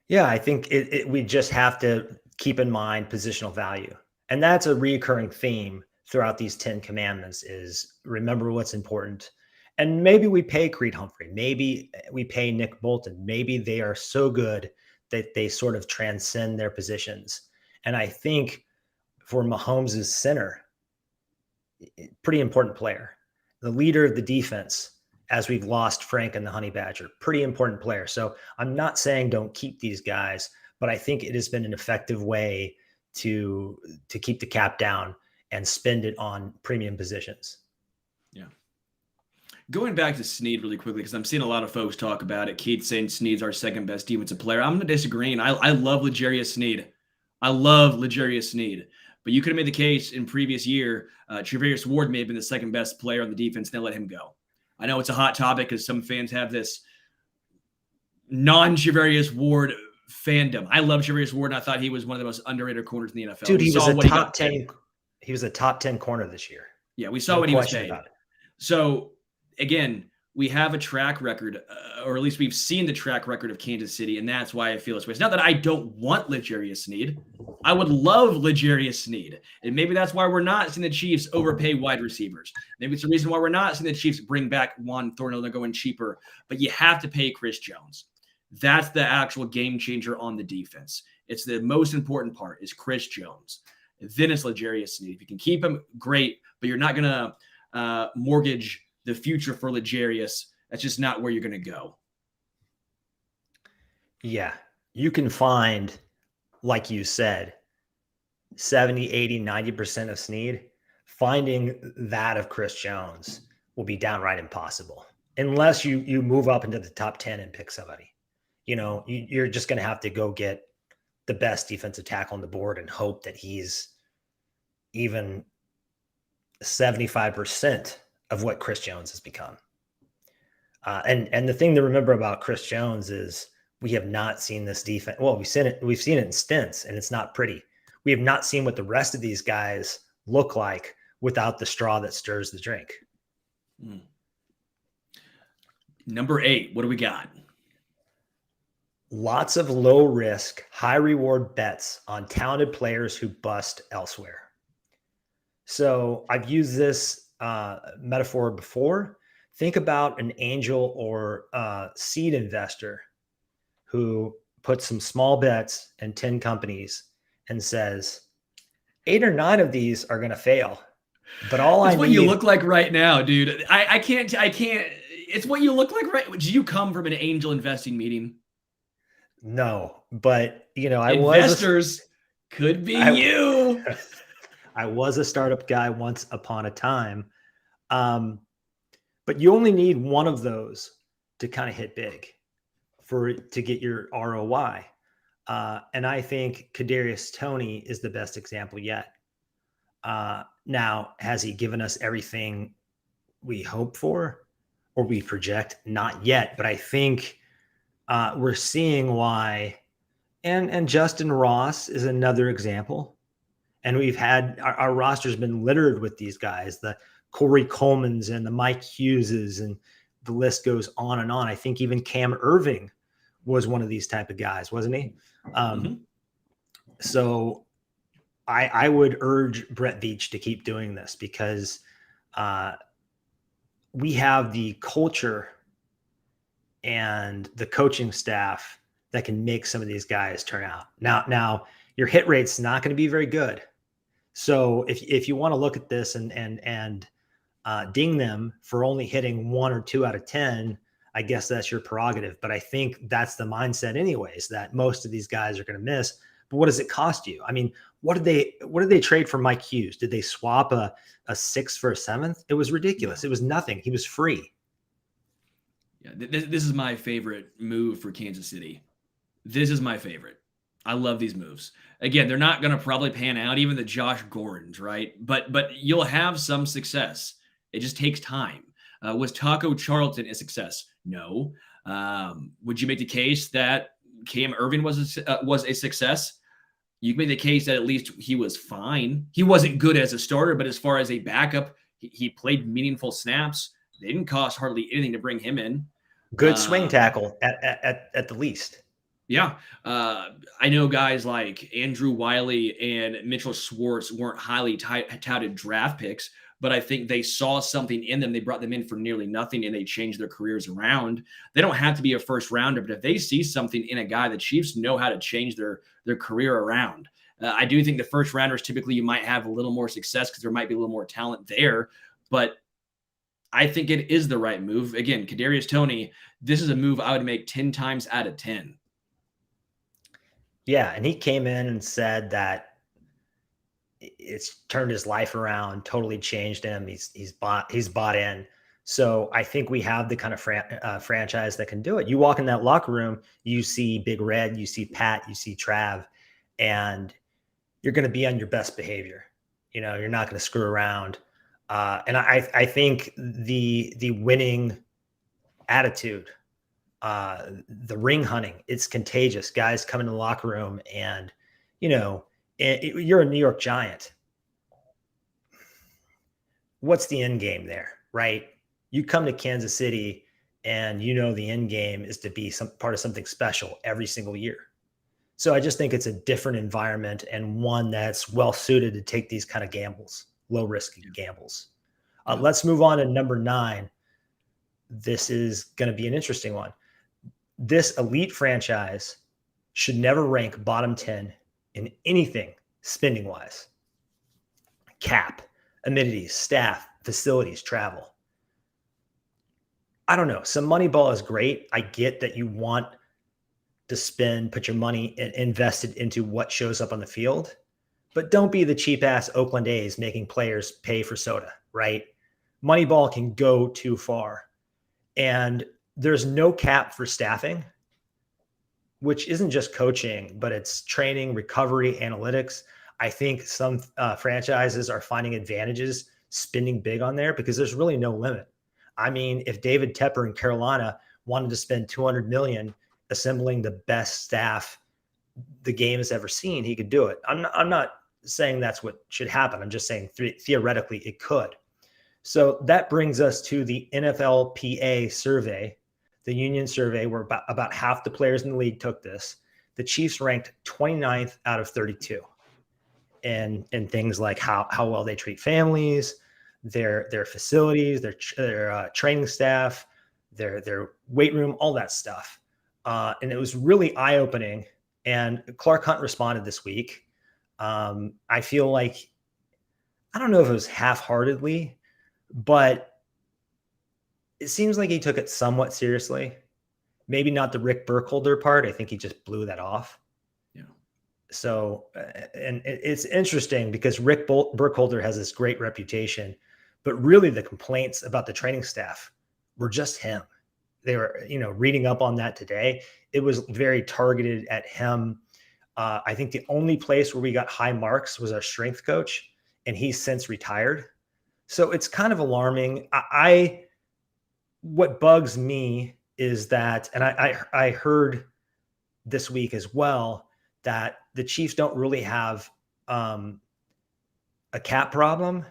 Yeah, I think we just have to keep in mind positional value. And that's a recurring theme throughout these 10 commandments is remember what's important. And maybe we pay Creed Humphrey. Maybe we pay Nick Bolton. Maybe they are so good that they sort of transcend their positions. And I think for Mahomes' center, pretty important player, the leader of the defense, as we've lost Frank and the Honey Badger, pretty important player. So I'm not saying don't keep these guys, but I think it has been an effective way to keep the cap down and spend it on premium positions. Yeah. Going back to Snead really quickly, because I'm seeing a lot of folks talk about it. Keith saying Snead's our second best defensive player. I'm going to disagree. And I love L'Jarius Sneed. I love L'Jarius Sneed. But you could have made the case in previous year, Travarius Ward may have been the second best player on the defense, and they let him go. I know it's a hot topic because some fans have this non-Travarius Ward fandom. I love Travarius Ward, and I thought he was one of the most underrated corners in the NFL. Dude, he was a top 10. He was a top 10 corner this year. Yeah, we saw what he was paid. So, again, we have a track record, or at least we've seen the track record of Kansas City, and that's why I feel this way. It's not that I don't want L'Jarius Sneed. I would love L'Jarius Sneed. And maybe that's why we're not seeing the Chiefs overpay wide receivers. Maybe it's the reason why we're not seeing the Chiefs bring back Juan Thornhill. They're going cheaper. But you have to pay Chris Jones. That's the actual game changer on the defense. It's the most important part is Chris Jones. Then it's L'Jarius Sneed. If you can keep him, great. But you're not going to mortgage the future for L'Jarius. That's just not where you're going to go. Yeah. You can find, like you said, 70, 80, 90% of Sneed. Finding that of Chris Jones will be downright impossible unless you move up into the top 10 and pick somebody. You know, you're just going to have to go get the best defensive tackle on the board and hope that he's even 75% of what Chris Jones has become. And the thing to remember about Chris Jones is we have not seen this defense. Well, we've seen it in stints, and it's not pretty. We have not seen what the rest of these guys look like without the straw that stirs the drink. Number 8, what do we got? Lots of low risk, high reward bets on talented players who bust elsewhere. So I've used this metaphor before. Think about an angel or seed investor who puts some small bets in 10 companies and says 8 or 9 of these are going to fail. But all That's what you look like right now, dude. I can't. It's what you look like right. Did you come from an angel investing meeting? No, but investors could be you. I was a startup guy once upon a time. But you only need one of those to kind of hit big to get your ROI. And I think Kadarius Toney is the best example yet. Now, has he given us everything we hope for or we project? Not yet, but I think we're seeing why. And Justin Ross is another example. And we've had our roster's been littered with these guys, the Corey Colemans and the Mike Hugheses, and the list goes on and on. I think even Cam Irving was one of these type of guys, wasn't he? So I would urge Brett Veach to keep doing this because we have the culture and the coaching staff that can make some of these guys turn out. Now your hit rate's not going to be very good. So if you want to look at this and ding them for only hitting 1 or 2 out of 10, I guess that's your prerogative. But I think that's the mindset anyways, that most of these guys are going to miss. But what does it cost you? I mean, what did they trade for Mike Hughes? Did they swap a 6th for a 7th? It was ridiculous. No. It was nothing. He was free. Yeah, this is my favorite move for Kansas City. This is my favorite. I love these moves. Again, they're not going to probably pan out, even the Josh Gordons, right? But you'll have some success. It just takes time. Was Taco Charlton a success? No. Would you make the case that Cam Irvin was a success? You can make the case that at least he was fine. He wasn't good as a starter, but as far as a backup, he played meaningful snaps. They didn't cost hardly anything to bring him in. Good swing tackle at the least. Yeah. I know guys like Andrew Wiley and Mitchell Schwartz weren't highly touted draft picks, but I think they saw something in them. They brought them in for nearly nothing and they changed their careers around. They don't have to be a first rounder, but if they see something in a guy, the Chiefs know how to change their career around. I do think the first rounders, typically you might have a little more success because there might be a little more talent there, but I think it is the right move. Again, Kadarius Toney, this is a move I would make 10 times out of 10. Yeah, and he came in and said that it's turned his life around, totally changed him. He's bought in. So I think we have the kind of franchise that can do it. You walk in that locker room, you see Big Red, you see Pat, you see Trav, and you're going to be on your best behavior. You're not going to screw around. And I think the winning attitude, the ring hunting, it's contagious. Guys come in the locker room and, you're a New York Giant. What's the end game there, right? You come to Kansas City and the end game is to be some part of something special every single year. So I just think it's a different environment and one that's well suited to take these kind of gambles, low risk gambles. Let's move on to number 9. This is going to be an interesting one. This elite franchise should never rank bottom 10 in anything spending wise. Cap, amenities, staff, facilities, travel. I don't know. Some Moneyball is great. I get that you want to spend, put your money invested into what shows up on the field, but don't be the cheap ass Oakland A's making players pay for soda, right? Moneyball can go too far. And there's no cap for staffing, which isn't just coaching, but it's training, recovery, analytics. I think some franchises are finding advantages spending big on there because there's really no limit. I mean, if David Tepper in Carolina wanted to spend $200 million assembling the best staff the game has ever seen, he could do it. I'm not saying that's what should happen. I'm just saying theoretically it could. So that brings us to the NFLPA survey, the union survey, where about half the players in the league took this. The Chiefs ranked 29th out of 32 in things like how well they treat families, their facilities, their training staff, their weight room, all that stuff. And it was really eye-opening. And Clark Hunt responded this week. I feel like, I don't know if it was half-heartedly, but it seems like he took it somewhat seriously. Maybe not the Rick Burkholder part. I think he just blew that off. Yeah. So, and it's interesting because Rick Burkholder has this great reputation, but really the complaints about the training staff were just him. They were, reading up on that today. It was very targeted at him. I think the only place where we got high marks was our strength coach, and he's since retired. So it's kind of alarming. What bugs me is that, and I heard this week as well, that the Chiefs don't really have a cap problem.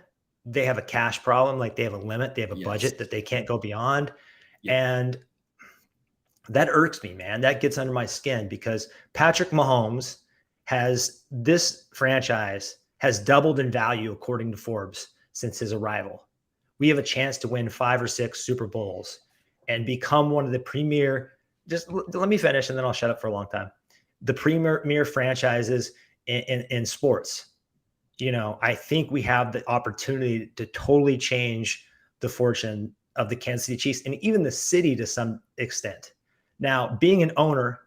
They have a cash problem. Like they have a limit. They have a budget that they can't go beyond. Yep. And that irks me, man. That gets under my skin because Patrick Mahomes this franchise has doubled in value according to Forbes since his arrival. We have a chance to win 5 or 6 Super Bowls and become one of the premier, just let me finish and then I'll shut up for a long time. The premier franchises in sports. I think we have the opportunity to totally change the fortune of the Kansas City Chiefs and even the city to some extent. Now, being an owner,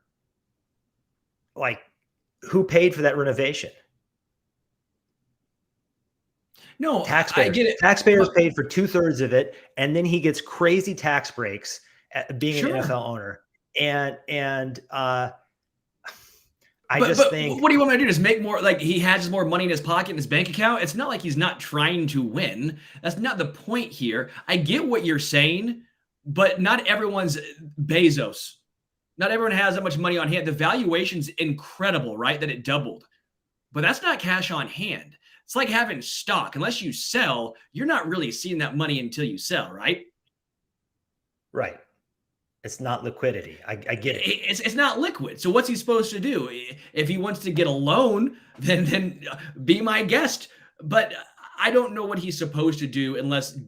like, who paid for that renovation? No, Taxpayers. I get it. Taxpayers paid for 2/3 of it, and then he gets crazy tax breaks at being an NFL owner. And I just think, what do you want me to do? Just make more, like he has more money in his pocket in his bank account? It's not like he's not trying to win. That's not the point here. I get what you're saying, but not everyone's Bezos. Not everyone has that much money on hand. The valuation's incredible, right? That it doubled. But that's not cash on hand. It's like having stock. Unless you sell, you're not really seeing that money until you sell, right? right. It's not liquidity. I get it. It's not liquid. So what's he supposed to do? If he wants to get a loan, then be my guest. But I don't know what he's supposed to do unless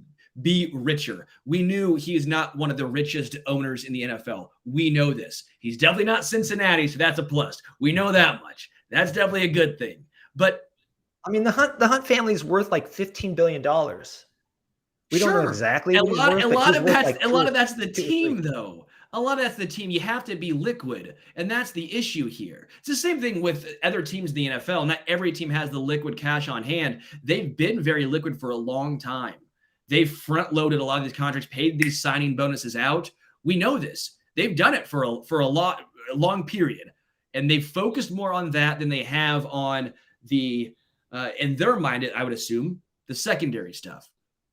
be richer. We knew he is not one of the richest owners in the NFL. We know this. He's definitely not Cincinnati, so that's a plus. We know that much. That's definitely a good thing. But I mean, the Hunt family is worth like $15 billion. We don't know exactly. A lot of that's the team, though. A lot of that's the team. You have to be liquid, and that's the issue here. It's the same thing with other teams in the NFL. Not every team has the liquid cash on hand. They've been very liquid for a long time. They've front-loaded a lot of these contracts, paid these signing bonuses out. We know this. They've done it for a long period, and they've focused more on that than they have on the, in their mind, I would assume, the secondary stuff.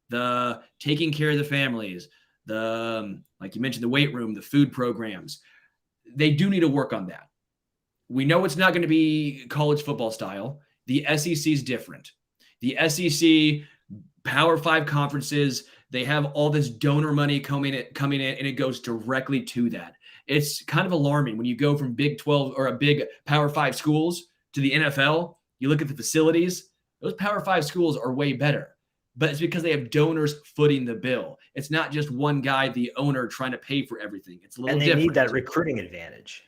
The taking care of the families, the, like you mentioned, the weight room, the food programs. They do need to work on that. We know it's not going to be college football style. The SEC is different. The SEC, Power 5 conferences, they have all this donor money coming in, and it goes directly to that. It's kind of alarming when you go from Big 12 or a big Power 5 schools to the NFL. You look at the facilities, those Power 5 schools are way better. But it's because they have donors footing the bill. It's not just one guy, the owner, trying to pay for everything. It's a little different. And they need that recruiting advantage.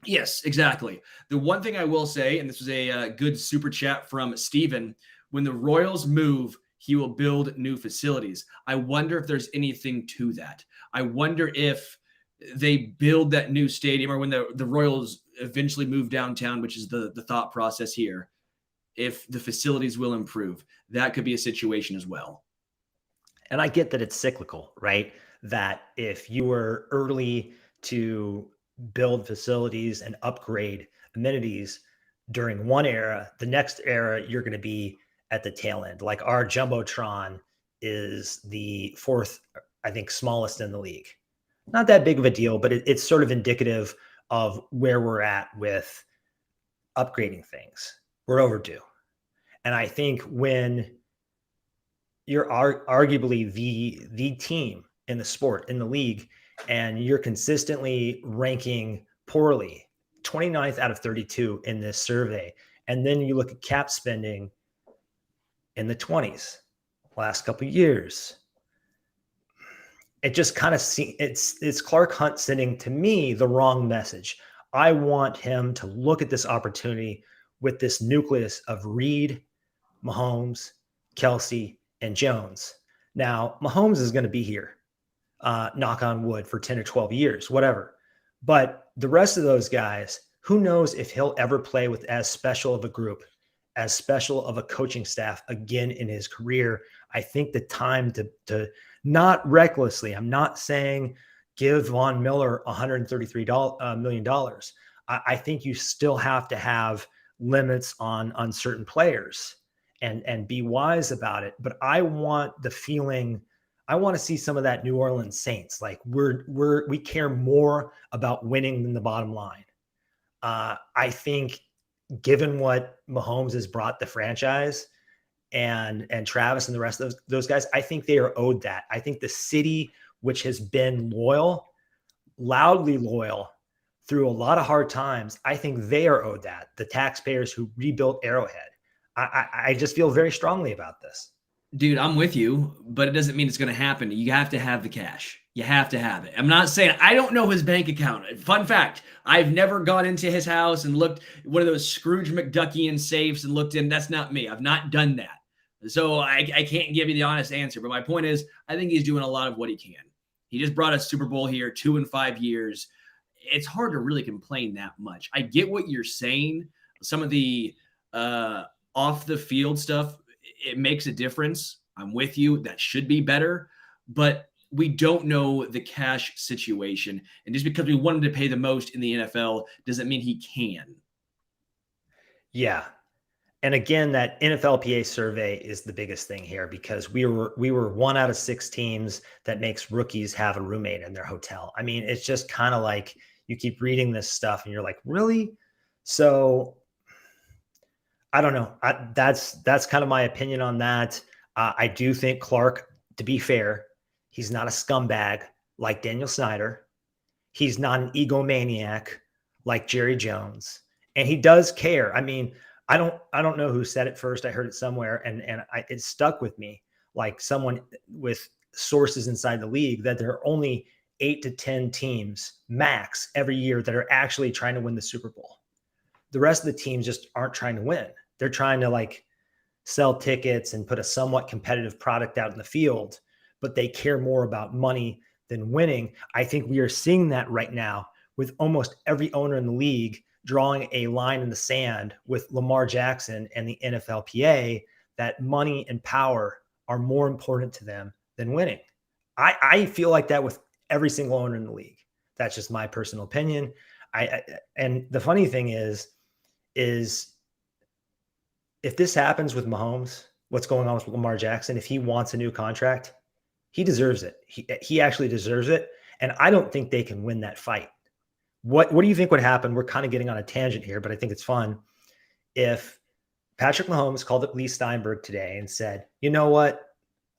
Yes, exactly. The one thing I will say, and this was a good super chat from Steven, when the Royals move, he will build new facilities. I wonder if there's anything to that. I wonder if they build that new stadium, or when the Royals eventually move downtown, which is the thought process here, if the facilities will improve. That could be a situation as well. And I get that it's cyclical, right? That if you were early to build facilities and upgrade amenities during one era, the next era, you're going to be at the tail end. Like our Jumbotron is the fourth, I think, smallest in the league. Not that big of a deal, but it's sort of indicative of where we're at with upgrading things. We're overdue. And I think when you're arguably the team in the sport, in the league, and you're consistently ranking poorly, 29th out of 32 in this survey, and then you look at cap spending in the 20s, last couple of years, it just kind of it's Clark Hunt sending, to me, the wrong message. I want him to look at this opportunity with this nucleus of Reed, Mahomes, Kelsey, and Jones. Now, Mahomes is going to be here, knock on wood, for 10 or 12 years, whatever. But the rest of those guys, who knows if he'll ever play with as special of a group, as special of a coaching staff again in his career. I think the time to not recklessly, I'm not saying give Von Miller $133 million. I think you still have to have limits on certain players and be wise about it. But I want the feeling, I want to see some of that New Orleans Saints. Like we care more about winning than the bottom line. I think given what Mahomes has brought the franchise and Travis and the rest of those guys, I think they are owed that. I think the city, which has been loyal, loudly loyal through a lot of hard times, I think they are owed that. The taxpayers who rebuilt Arrowhead. I just feel very strongly about this. Dude, I'm with you, but it doesn't mean it's going to happen. You have to have the cash. You have to have it. I'm not saying, I don't know his bank account. Fun fact, I've never gone into his house and looked one of those Scrooge McDuckian safes and looked in. That's not me. I've not done that. So I can't give you the honest answer. But my point is, I think he's doing a lot of what he can. He just brought a Super Bowl here, 2 in 5 years. It's hard to really complain that much. I get what you're saying. Some of the off the field stuff, it makes a difference. I'm with you. That should be better. But we don't know the cash situation. And just because we want him to pay the most in the NFL doesn't mean he can. Yeah. And again, that NFLPA survey is the biggest thing here, because we were 1 out of 6 teams that makes rookies have a roommate in their hotel. I mean, it's just kind of like you keep reading this stuff and you're like, really? So I don't know. That's kind of my opinion on that. I do think Clark, to be fair, he's not a scumbag like Daniel Snyder. He's not an egomaniac like Jerry Jones, and he does care. I mean, I don't know who said it first. I heard it somewhere, and it stuck with me, like someone with sources inside the league, that there are only 8 to 10 teams max every year that are actually trying to win the Super Bowl. The rest of the teams just aren't trying to win. They're trying to like sell tickets and put a somewhat competitive product out in the field, but they care more about money than winning. I think we are seeing that right now with almost every owner in the league drawing a line in the sand with Lamar Jackson and the NFLPA, that money and power are more important to them than winning. I feel like that with every single owner in the league. That's just my personal opinion. And the funny thing is if this happens with Mahomes, what's going on with Lamar Jackson, if he wants a new contract, he deserves it. He actually deserves it. And I don't think they can win that fight. What do you think would happen? We're kind of getting on a tangent here, but I think it's fun. If Patrick Mahomes called up Lee Steinberg today and said, you know what?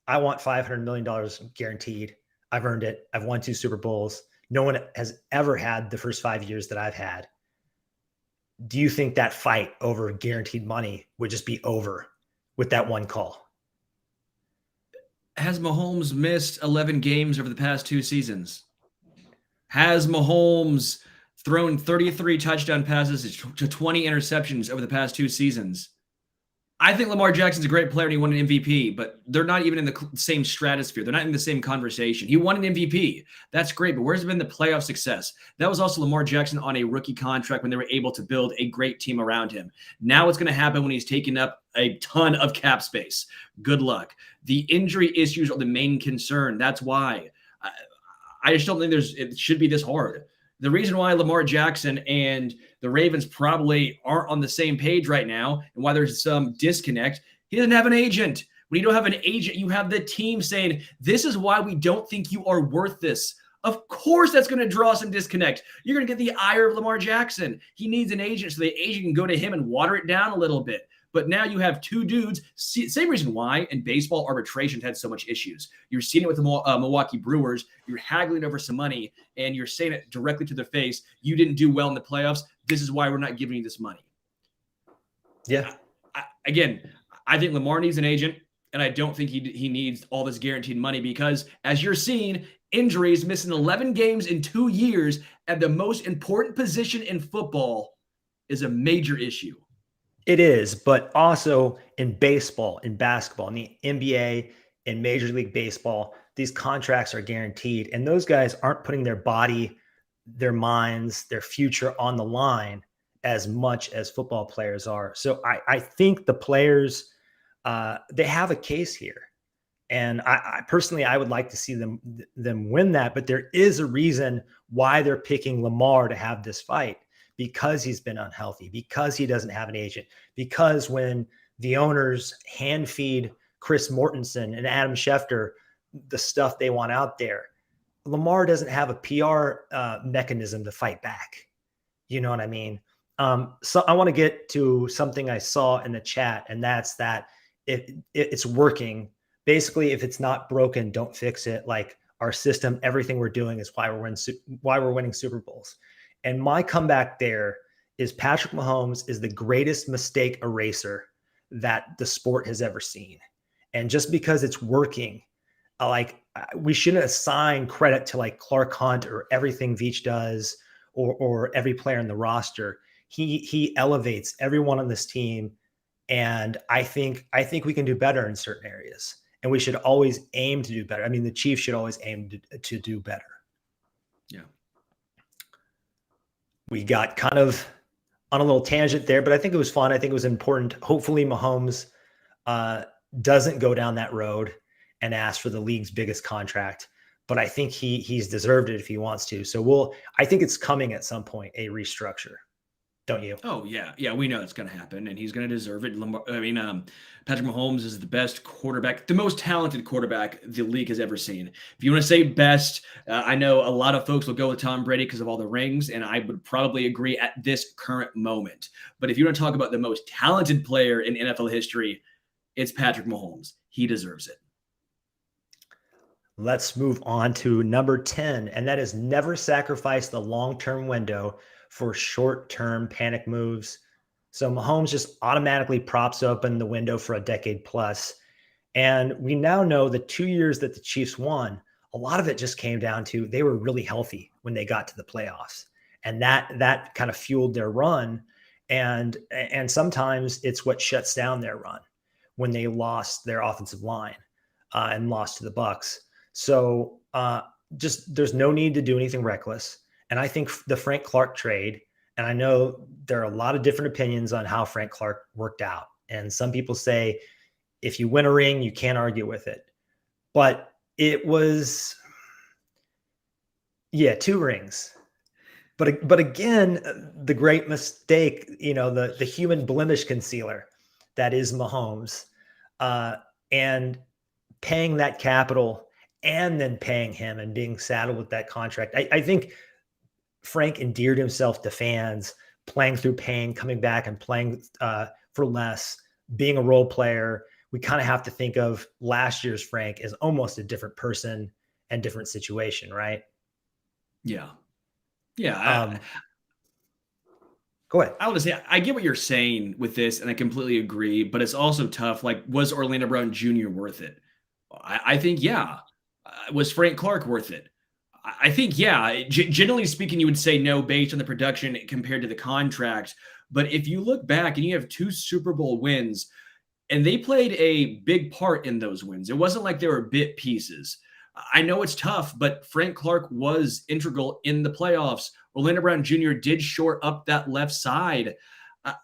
I want $500 million guaranteed. I've earned it. I've won 2 Super Bowls. No one has ever had the first 5 years that I've had. Do you think that fight over guaranteed money would just be over with that one call? Has Mahomes missed 11 games over the past 2 seasons? Has Mahomes thrown 33 touchdown passes to 20 interceptions over the past 2 seasons? I think Lamar Jackson's a great player and he won an MVP, but they're not even in the same stratosphere. They're not in the same conversation. He won an MVP. That's great, but where's been the playoff success? That was also Lamar Jackson on a rookie contract when they were able to build a great team around him. Now what's going to happen when he's taking up a ton of cap space? Good luck. The injury issues are the main concern. That's why. I just don't think it should be this hard. The reason why Lamar Jackson and the Ravens probably aren't on the same page right now and why there's some disconnect, he doesn't have an agent. When you don't have an agent, you have the team saying, this is why we don't think you are worth this. Of course, that's going to draw some disconnect. You're going to get the ire of Lamar Jackson. He needs an agent so the agent can go to him and water it down a little bit. But now you have 2 dudes. Same reason why in baseball arbitration had so much issues. You're seeing it with the Milwaukee Brewers. You're haggling over some money, and you're saying it directly to their face. You didn't do well in the playoffs. This is why we're not giving you this money. Yeah. Again, I think Lamar needs an agent, and I don't think he needs all this guaranteed money because, as you're seeing, injuries, missing 11 games in 2 years at the most important position in football is a major issue. It is, but also in baseball, in basketball, in the NBA, in Major League Baseball, these contracts are guaranteed. And those guys aren't putting their body, their minds, their future on the line as much as football players are. So I think the players, they have a case here. And I personally, I would like to see them win that. But there is a reason why they're picking Lamar to have this fight. Because he's been unhealthy, because he doesn't have an agent, because when the owners hand feed Chris Mortensen and Adam Schefter the stuff they want out there, Lamar doesn't have a PR mechanism to fight back. You know what I mean? So I want to get to something I saw in the chat, and that's that it's working. Basically, if it's not broken, don't fix it. Like our system, everything we're doing is why we're winning Super Bowls. And my comeback there is Patrick Mahomes is the greatest mistake eraser that the sport has ever seen. And just because it's working, we shouldn't assign credit to like Clark Hunt or everything Veach does or every player in the roster. He elevates everyone on this team And I think we can do better in certain areas, and we should always aim to do better. I mean, the Chiefs should always aim to do better. Yeah. We got kind of on a little tangent there, but I think it was fun. I think it was important. Hopefully Mahomes doesn't go down that road and ask for the league's biggest contract, but I think he's deserved it if he wants to. So I think it's coming at some point, a restructure. Don't you? Oh yeah, yeah, we know it's going to happen, and he's going to deserve it. Patrick Mahomes is the best quarterback, the most talented quarterback the league has ever seen. If you want to say best, I know a lot of folks will go with Tom Brady because of all the rings, and I would probably agree at this current moment. But if you want to talk about the most talented player in NFL history, it's Patrick Mahomes. He deserves it. Let's move on to number 10, and that is never sacrifice the long-term window for short-term panic moves. So Mahomes just automatically props open the window for a decade plus. And we now know the 2 years that the Chiefs won, a lot of it just came down to they were really healthy when they got to the playoffs. And that kind of fueled their run. And sometimes it's what shuts down their run when they lost their offensive line and lost to the Bucs. So just there's no need to do anything reckless. And I think the Frank Clark trade, and I know there are a lot of different opinions on how Frank Clark worked out. And some people say, if you win a ring, you can't argue with it. But it was, 2 rings. But again, the great mistake, the human blemish concealer that is Mahomes, and paying that capital and then paying him and being saddled with that contract. I think Frank endeared himself to fans, playing through pain, coming back and playing for less, being a role player. We kind of have to think of last year's Frank as almost a different person and different situation, right? Yeah. Yeah. Go ahead. I want to say, I get what you're saying with this, and I completely agree, but it's also tough. Like, was Orlando Brown Jr. worth it? I think, yeah. Was Frank Clark worth it? I think, yeah. Generally speaking, you would say no based on the production compared to the contract. But if you look back and you have 2 Super Bowl wins, and they played a big part in those wins, it wasn't like they were bit pieces. I know it's tough, but Frank Clark was integral in the playoffs. Orlando Brown Jr. did shore up that left side.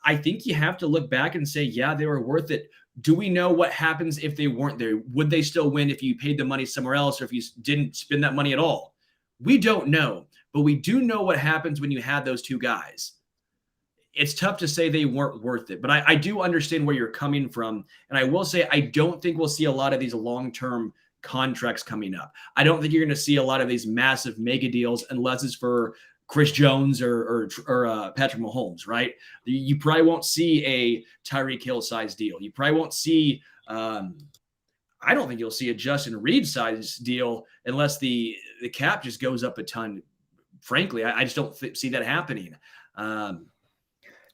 I think you have to look back and say, yeah, they were worth it. Do we know what happens if they weren't there? Would they still win if you paid the money somewhere else or if you didn't spend that money at all? We don't know, but we do know what happens when you had those 2 guys. It's tough to say they weren't worth it, but I do understand where you're coming from. And I will say, I don't think we'll see a lot of these long-term contracts coming up. I don't think you're going to see a lot of these massive mega deals unless it's for Chris Jones or Patrick Mahomes, right? You probably won't see a Tyreek Hill size deal. You probably won't see, I don't think you'll see a Justin Reed size deal unless the cap just goes up a ton. Frankly, I just don't see that happening.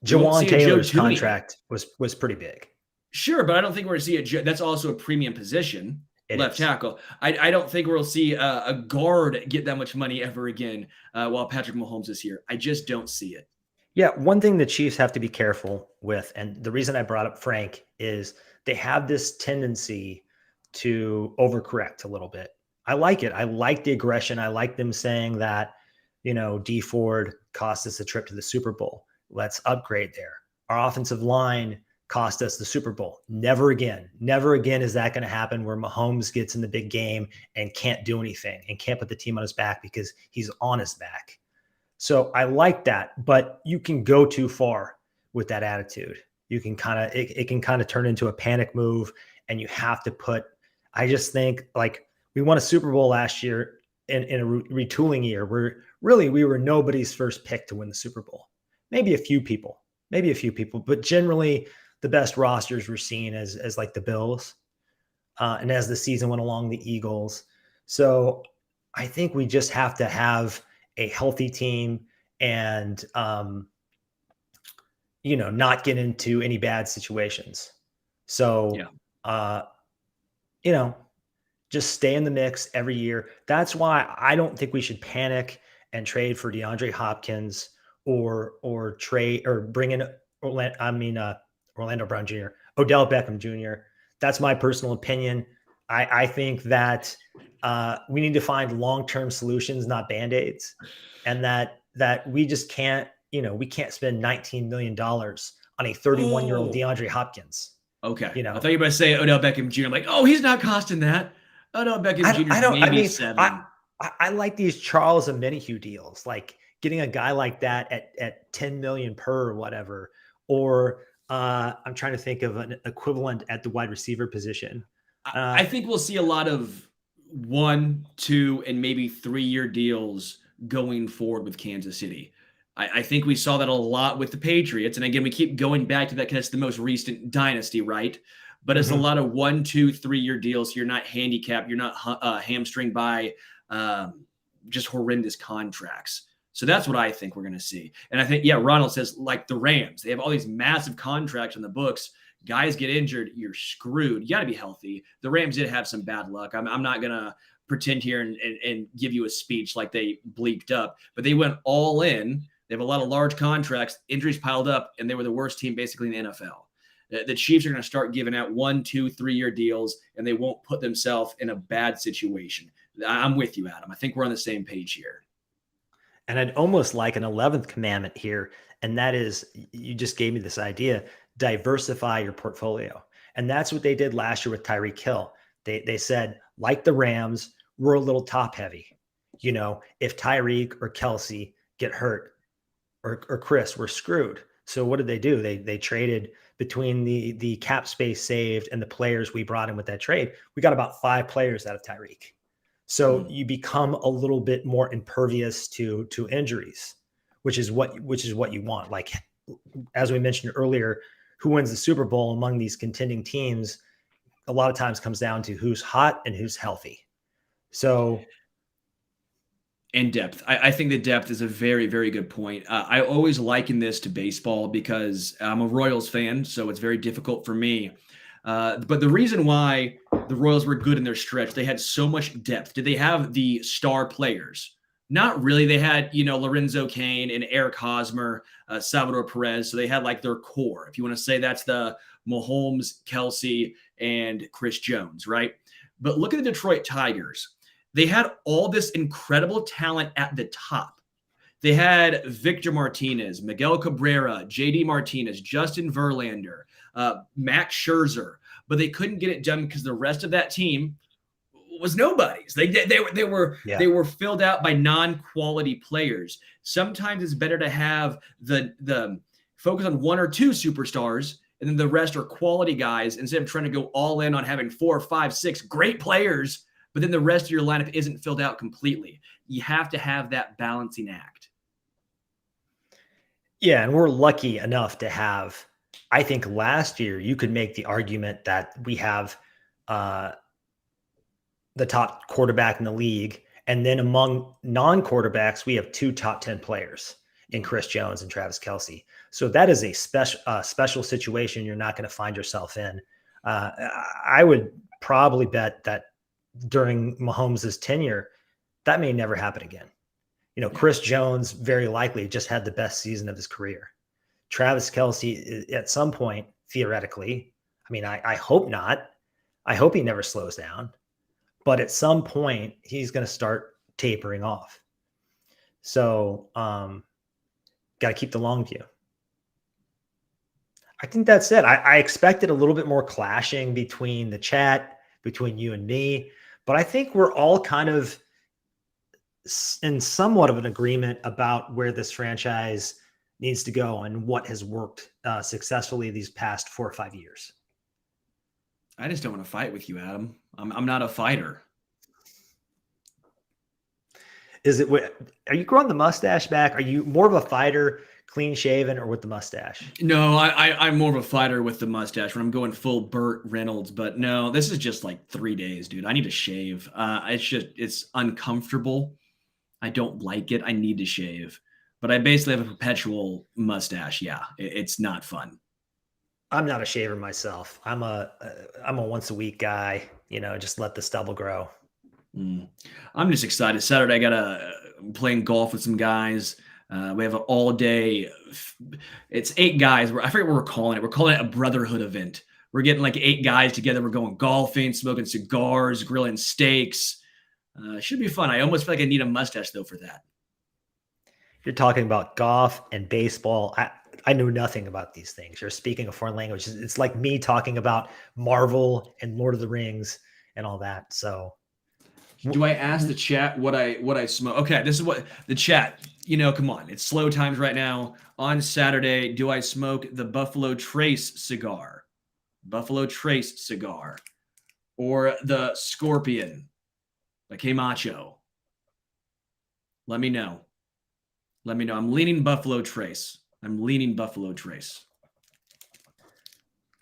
Jawan Taylor's contract was pretty big. Sure, but I don't think we're going to see that's also a premium position. Left tackle. I don't think we'll see a guard get that much money ever again while Patrick Mahomes is here. I just don't see it. Yeah, one thing the Chiefs have to be careful with, and the reason I brought up Frank is they have this tendency to overcorrect a little bit. I like it. I like the aggression. I like them saying that, D Ford cost us a trip to the Super Bowl. Let's upgrade there. Our offensive line cost us the Super Bowl. Never again is that going to happen where Mahomes gets in the big game and can't do anything and can't put the team on his back because he's on his back. So I like that, but you can go too far with that attitude. You can it can kind of turn into a panic move, and you have to I just think, like, we won a Super Bowl last year in a retooling year where really we were nobody's first pick to win the Super Bowl. Maybe a few people, but generally the best rosters were seen as like the Bills, and as the season went along, the Eagles. So I think we just have to have a healthy team and, not get into any bad situations. So, just stay in the mix every year. That's why I don't think we should panic and trade for DeAndre Hopkins or trade or bring in Orlando Brown Jr., Odell Beckham Jr. That's my personal opinion. I think that we need to find long-term solutions, not Band-Aids, and that we just can't, we can't spend $19 million on a 31-year-old DeAndre Hopkins. Okay. I thought you were about to say Odell Beckham Jr. I'm like, oh, he's not costing that. Odell Beckham Jr. maybe 7. I like these Charles Omenihu deals, like getting a guy like that at 10 million per or whatever. Or I'm trying to think of an equivalent at the wide receiver position. I think we'll see a lot of 1, 2, and maybe 3-year deals going forward with Kansas City. I think we saw that a lot with the Patriots. And again, we keep going back to that because it's the most recent dynasty, right? But it's a lot of 1, 2, 3-year deals. You're not handicapped. You're not hamstringed by just horrendous contracts. So that's what I think we're going to see. And I think, Ronald says, like the Rams, they have all these massive contracts on the books. Guys get injured, you're screwed. You got to be healthy. The Rams did have some bad luck. I'm not going to pretend here and give you a speech like they bleeped up, but they went all in. They have a lot of large contracts, injuries piled up, and they were the worst team basically in the NFL. The Chiefs are going to start giving out 1, 2, 3-year deals, and they won't put themselves in a bad situation. I'm with you, Adam. I think we're on the same page here. And I'd almost like an 11th commandment here, and that is, you just gave me this idea, diversify your portfolio. And that's what they did last year with Tyreek Hill. They said, like the Rams, we're a little top heavy. If Tyreek or Kelsey get hurt, or Chris, we're screwed. So what did they do? They traded between the cap space saved and the players we brought in with that trade. We got about 5 players out of Tyreek. So you become a little bit more impervious to injuries, which is what you want. Like, as we mentioned earlier, who wins the Super Bowl among these contending teams a lot of times comes down to who's hot and who's healthy. So, and depth. I think the depth is a very, very good point. I always liken this to baseball because I'm a Royals fan, so it's very difficult for me. But the reason why the Royals were good in their stretch, they had so much depth. Did they have the star players? Not really. They had, Lorenzo Cain and Eric Hosmer, Salvador Perez. So they had like their core. If you want to say that's the Mahomes, Kelsey, and Chris Jones, right? But look at the Detroit Tigers. They had all this incredible talent at the top. They had Victor Martinez, Miguel Cabrera, JD Martinez, Justin Verlander, Max Scherzer, but they couldn't get it done because the rest of that team was nobodies. They were filled out by non-quality players. Sometimes it's better to have the focus on 1 or 2 superstars, and then the rest are quality guys instead of trying to go all in on having 4, 5, 6 great players, but then the rest of your lineup isn't filled out completely. You have to have that balancing act. Yeah, and we're lucky enough to have, I think last year you could make the argument that we have the top quarterback in the league. And then among non-quarterbacks, we have 2 top 10 players in Chris Jones and Travis Kelce. So that is a special situation you're not going to find yourself in. I would probably bet that during Mahomes' tenure, that may never happen again. Chris Jones very likely just had the best season of his career. Travis Kelce, at some point, theoretically, I hope not. I hope he never slows down. But at some point, he's going to start tapering off. So, got to keep the long view. I think that's it. I expected a little bit more clashing between the chat, between you and me. But I think we're all kind of in somewhat of an agreement about where this franchise needs to go and what has worked successfully these past 4 or 5 years. I just don't want to fight with you, Adam. I'm not a fighter. Are you growing the mustache back? Are you more of a fighter, clean shaven, or with the mustache? No, I'm more of a fighter with the mustache when I'm going full Burt Reynolds. But no, this is just like 3 days, dude. I need to shave. It's uncomfortable. I don't like it. I need to shave. But I basically have a perpetual mustache. Yeah, it's not fun. I'm not a shaver myself. I'm a once a week guy. Just let the stubble grow. I'm just excited. Saturday, I got playing golf with some guys. We have an all day. It's 8 guys. I forget what we're calling it. We're calling it a brotherhood event. We're getting like 8 guys together. We're going golfing, smoking cigars, grilling steaks. Should be fun. I almost feel like I need a mustache though for that. You're talking about golf and baseball. I know nothing about these things. You're speaking a foreign language. It's like me talking about Marvel and Lord of the Rings and all that. So do I ask the chat what I smoke? Okay, this is what the chat, come on. It's slow times right now. On Saturday, do I smoke the Buffalo Trace cigar? Buffalo Trace cigar. Or the Scorpion, the Camacho? Let me know. Let me know. I'm leaning Buffalo Trace.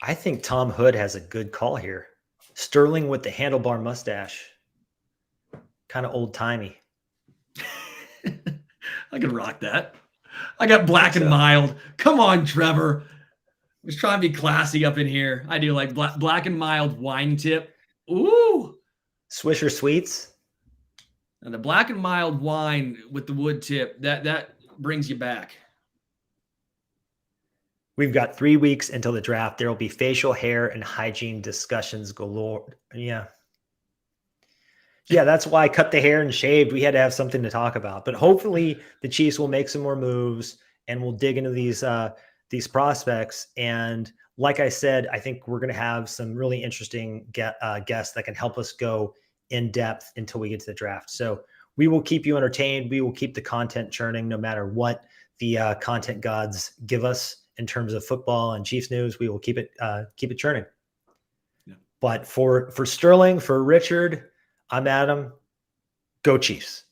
I think Tom Hood has a good call here. Sterling with the handlebar mustache. Kind of old timey. I could rock that. I got black and mild. Come on, Trevor. I was trying to be classy up in here. I do like black and mild wine tip. Ooh. Swisher Sweets. And the black and mild wine with the wood tip, that brings you back. We've got 3 weeks until the draft. There will be facial hair and hygiene discussions galore. Yeah, that's why I cut the hair and shaved. We had to have something to talk about. But hopefully the Chiefs will make some more moves and we'll dig into these prospects. And like I said, I think we're going to have some really interesting guests that can help us go in depth until we get to the draft. So we will keep you entertained. We will keep the content churning no matter what the content gods give us in terms of football and Chiefs news. We will keep it churning. Yeah. But for Sterling, for Richard, I'm Adam. Go Chiefs.